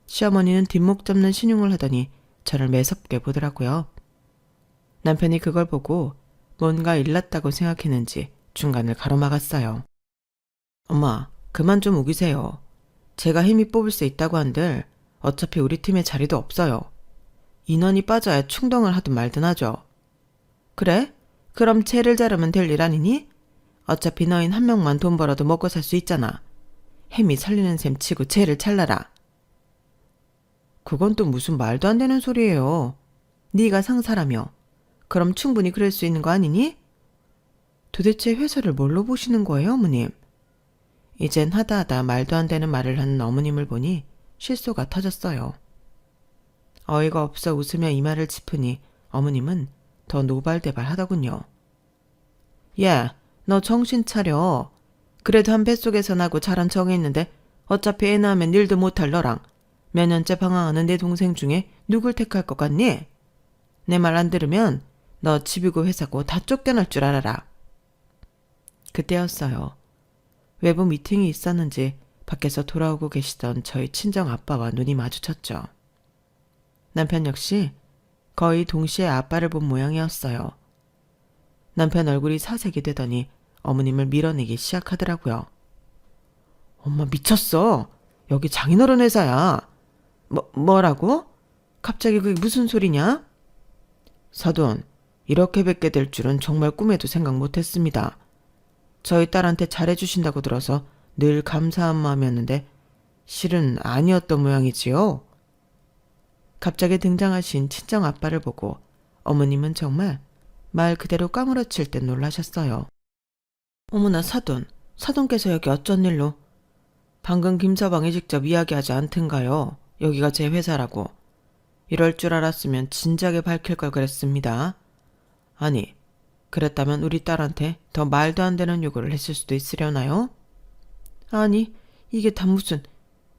Speaker 1: 시어머니는 뒷목 잡는 신용을 하더니 저를 매섭게 보더라고요. 남편이 그걸 보고 뭔가 일났다고 생각했는지 중간을 가로막았어요. 엄마, 그만 좀 우기세요. 제가 힘이 뽑을 수 있다고 한들 어차피 우리 팀에 자리도 없어요. 인원이 빠져야 충동을 하든 말든 하죠. 그래? 그럼 쟤를 자르면 될 일 아니니? 어차피 너흰 한 명만 돈 벌어도 먹고 살 수 있잖아. 햄이 살리는 셈 치고 쟤를 잘라라. 그건 또 무슨 말도 안 되는 소리예요. 네가 상사라며. 그럼 충분히 그럴 수 있는 거 아니니? 도대체 회사를 뭘로 보시는 거예요, 어머님? 이젠 하다하다 말도 안 되는 말을 하는 어머님을 보니 실소가 터졌어요. 어이가 없어 웃으며 이마를 짚으니 어머님은 더 노발대발 하더군요. 야, 너 정신 차려. 그래도 한 뱃속에서 나고 자란 정이 있는데 어차피 애 낳으면 일도 못할 너랑 몇 년째 방황하는 내 동생 중에 누굴 택할 것 같니? 내 말 안 들으면 너 집이고 회사고 다 쫓겨날 줄 알아라. 그때였어요. 외부 미팅이 있었는지 밖에서 돌아오고 계시던 저희 친정 아빠와 눈이 마주쳤죠. 남편 역시 거의 동시에 아빠를 본 모양이었어요. 남편 얼굴이 사색이 되더니 어머님을 밀어내기 시작하더라고요. 엄마 미쳤어. 여기 장인어른 회사야. 뭐라고? 갑자기 그게 무슨 소리냐? 사돈, 이렇게 뵙게 될 줄은 정말 꿈에도 생각 못했습니다. 저희 딸한테 잘해주신다고 들어서 늘 감사한 마음이었는데 실은 아니었던 모양이지요. 갑자기 등장하신 친정 아빠를 보고 어머님은 정말 말 그대로 까무러칠 듯 놀라셨어요. 어머나 사돈께서 여기 어쩐 일로? 방금 김서방이 직접 이야기하지 않던가요? 여기가 제 회사라고. 이럴 줄 알았으면 진작에 밝힐 걸 그랬습니다. 아니, 그랬다면 우리 딸한테 더 말도 안 되는 요구를 했을 수도 있으려나요? 아니, 이게 다 무슨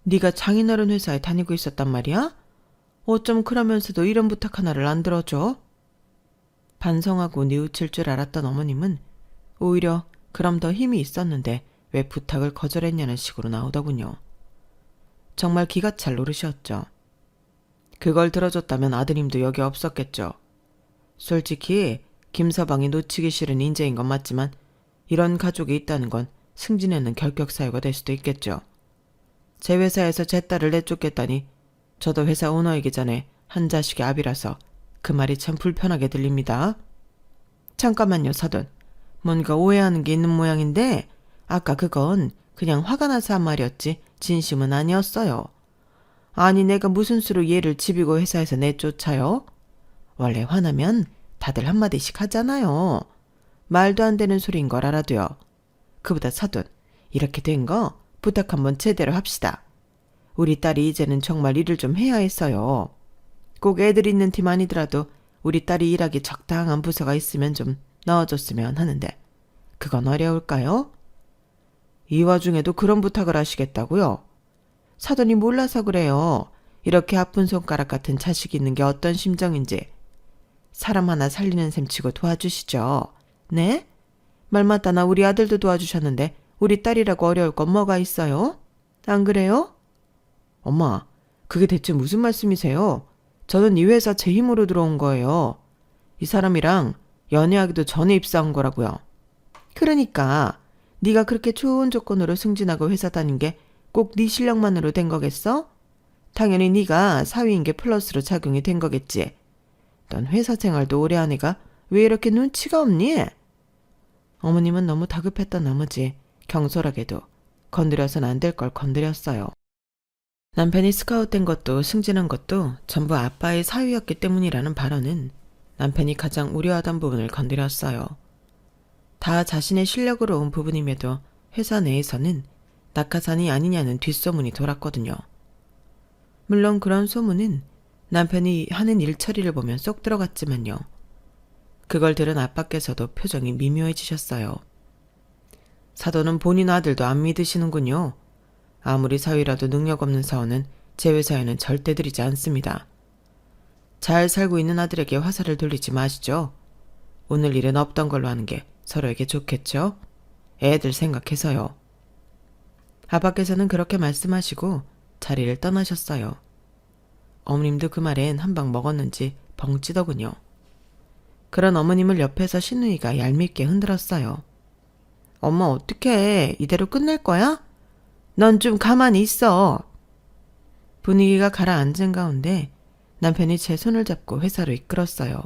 Speaker 1: 네가 장인어른 회사에 다니고 있었단 말이야? 어쩜 그러면서도 이런 부탁 하나를 안 들어줘? 반성하고 뉘우칠 줄 알았던 어머님은 오히려 그럼 더 힘이 있었는데 왜 부탁을 거절했냐는 식으로 나오더군요. 정말 기가 찰 노릇이었죠. 그걸 들어줬다면 아드님도 여기 없었겠죠. 솔직히 김서방이 놓치기 싫은 인재인 건 맞지만 이런 가족이 있다는 건 승진에는 결격 사유가 될 수도 있겠죠. 제 회사에서 제 딸을 내쫓겠다니 저도 회사 오너이기 전에 한 자식의 아비라서 그 말이 참 불편하게 들립니다. 잠깐만요, 사돈. 뭔가 오해하는 게 있는 모양인데 아까 그건 그냥 화가 나서 한 말이었지 진심은 아니었어요. 아니 내가 무슨 수로 얘를 집이고 회사에서 내쫓아요? 원래 화나면 다들 한마디씩 하잖아요. 말도 안 되는 소리인 걸 알아도요. 그보다 사돈, 이렇게 된 거 부탁 한번 제대로 합시다. 우리 딸이 이제는 정말 일을 좀 해야 했어요. 꼭 애들 있는 팀 아니더라도 우리 딸이 일하기 적당한 부서가 있으면 좀 넣어줬으면 하는데 그건 어려울까요? 이 와중에도 그런 부탁을 하시겠다고요? 사돈이 몰라서 그래요. 이렇게 아픈 손가락 같은 자식이 있는 게 어떤 심정인지. 사람 하나 살리는 셈 치고 도와주시죠. 네? 말마다 나 우리 아들도 도와주셨는데 우리 딸이라고 어려울 건 뭐가 있어요? 안 그래요? 엄마, 그게 대체 무슨 말씀이세요? 저는 이 회사 제 힘으로 들어온 거예요. 이 사람이랑 연애하기도 전에 입사한 거라고요. 그러니까 네가 그렇게 좋은 조건으로 승진하고 회사 다닌 게 꼭 네 실력만으로 된 거겠어? 당연히 네가 사위인 게 플러스로 작용이 된 거겠지. 넌 회사 생활도 오래 한 애가 왜 이렇게 눈치가 없니? 어머님은 너무 다급했던 나머지 경솔하게도 건드려선 안 될 걸 건드렸어요. 남편이 스카웃된 것도 승진한 것도 전부 아빠의 사위였기 때문이라는 발언은 남편이 가장 우려하던 부분을 건드렸어요. 다 자신의 실력으로 온 부분임에도 회사 내에서는 낙하산이 아니냐는 뒷소문이 돌았거든요. 물론 그런 소문은 남편이 하는 일처리를 보면 쏙 들어갔지만요. 그걸 들은 아빠께서도 표정이 미묘해지셨어요. 사돈은 본인 아들도 안 믿으시는군요. 아무리 사위라도 능력 없는 사원은 제 회사에는 절대 들이지 않습니다. 잘 살고 있는 아들에게 화살을 돌리지 마시죠. 오늘 일은 없던 걸로 하는 게 서로에게 좋겠죠? 애들 생각해서요. 아빠께서는 그렇게 말씀하시고 자리를 떠나셨어요. 어머님도 그 말엔 한 방 먹었는지 벙찌더군요. 그런 어머님을 옆에서 신우이가 얄밉게 흔들었어요. 엄마 어떡해. 이대로 끝낼 거야? 넌 좀 가만히 있어. 분위기가 가라앉은 가운데 남편이 제 손을 잡고 회사로 이끌었어요.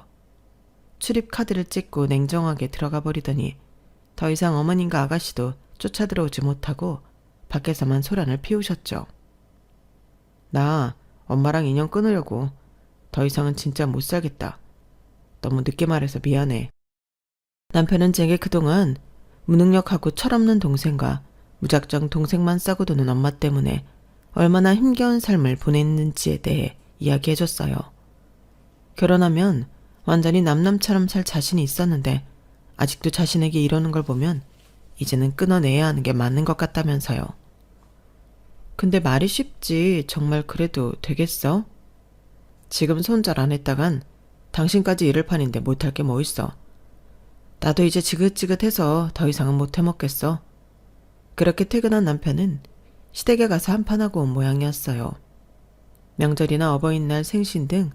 Speaker 1: 출입 카드를 찍고 냉정하게 들어가 버리더니 더 이상 어머님과 아가씨도 쫓아 들어오지 못하고 밖에서만 소란을 피우셨죠. 나 엄마랑 인연 끊으려고. 더 이상은 진짜 못 살겠다. 너무 늦게 말해서 미안해. 남편은 제게 그동안 무능력하고 철없는 동생과 무작정 동생만 싸고 도는 엄마 때문에 얼마나 힘겨운 삶을 보냈는지에 대해 이야기해줬어요. 결혼하면 완전히 남남처럼 살 자신이 있었는데 아직도 자신에게 이러는 걸 보면 이제는 끊어내야 하는 게 맞는 것 같다면서요. 근데 말이 쉽지 정말 그래도 되겠어? 지금 손절 안 했다간 당신까지 잃을 판인데 못할 게 뭐 있어. 나도 이제 지긋지긋해서 더 이상은 못 해먹겠어. 그렇게 퇴근한 남편은 시댁에 가서 한판하고 온 모양이었어요. 명절이나 어버이날 생신 등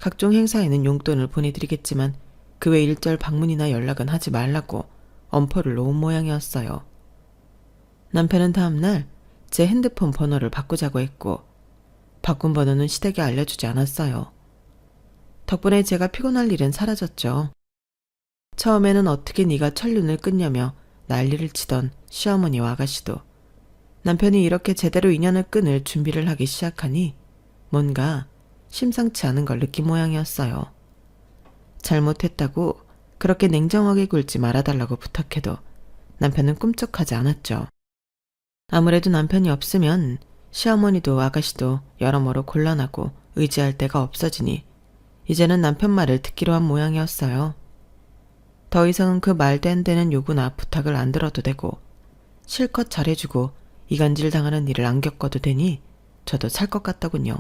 Speaker 1: 각종 행사에는 용돈을 보내드리겠지만 그 외 일절 방문이나 연락은 하지 말라고 엄포를 놓은 모양이었어요. 남편은 다음날 제 핸드폰 번호를 바꾸자고 했고 바꾼 번호는 시댁에 알려주지 않았어요. 덕분에 제가 피곤할 일은 사라졌죠. 처음에는 어떻게 네가 천륜을 끊냐며 난리를 치던 시어머니와 아가씨도 남편이 이렇게 제대로 인연을 끊을 준비를 하기 시작하니 뭔가 심상치 않은 걸 느낀 모양이었어요. 잘못했다고 그렇게 냉정하게 굴지 말아달라고 부탁해도 남편은 꿈쩍하지 않았죠. 아무래도 남편이 없으면 시어머니도 아가씨도 여러모로 곤란하고 의지할 데가 없어지니 이제는 남편 말을 듣기로 한 모양이었어요. 더 이상은 그 말도 안 되는 요구나 부탁을 안 들어도 되고 실컷 잘해주고 이간질 당하는 일을 안 겪어도 되니 저도 살 것 같더군요.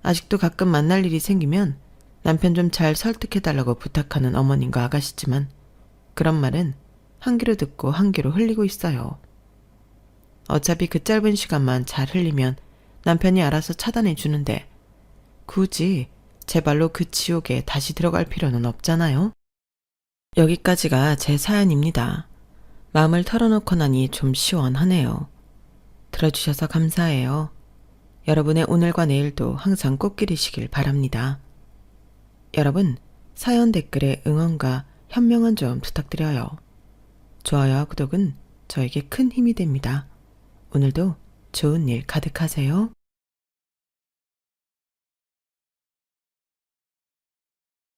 Speaker 1: 아직도 가끔 만날 일이 생기면 남편 좀 잘 설득해달라고 부탁하는 어머님과 아가씨지만 그런 말은 한 귀로 듣고 한 귀로 흘리고 있어요. 어차피 그 짧은 시간만 잘 흘리면 남편이 알아서 차단해 주는데 굳이 제 발로 그 지옥에 다시 들어갈 필요는 없잖아요. 여기까지가 제 사연입니다. 마음을 털어놓고 나니 좀 시원하네요. 들어주셔서 감사해요. 여러분의 오늘과 내일도 항상 꽃길이시길 바랍니다. 여러분, 사연 댓글에 응원과 현명한 좀 부탁드려요. 좋아요와 구독은 저에게 큰 힘이 됩니다. 오늘도 좋은 일 가득하세요.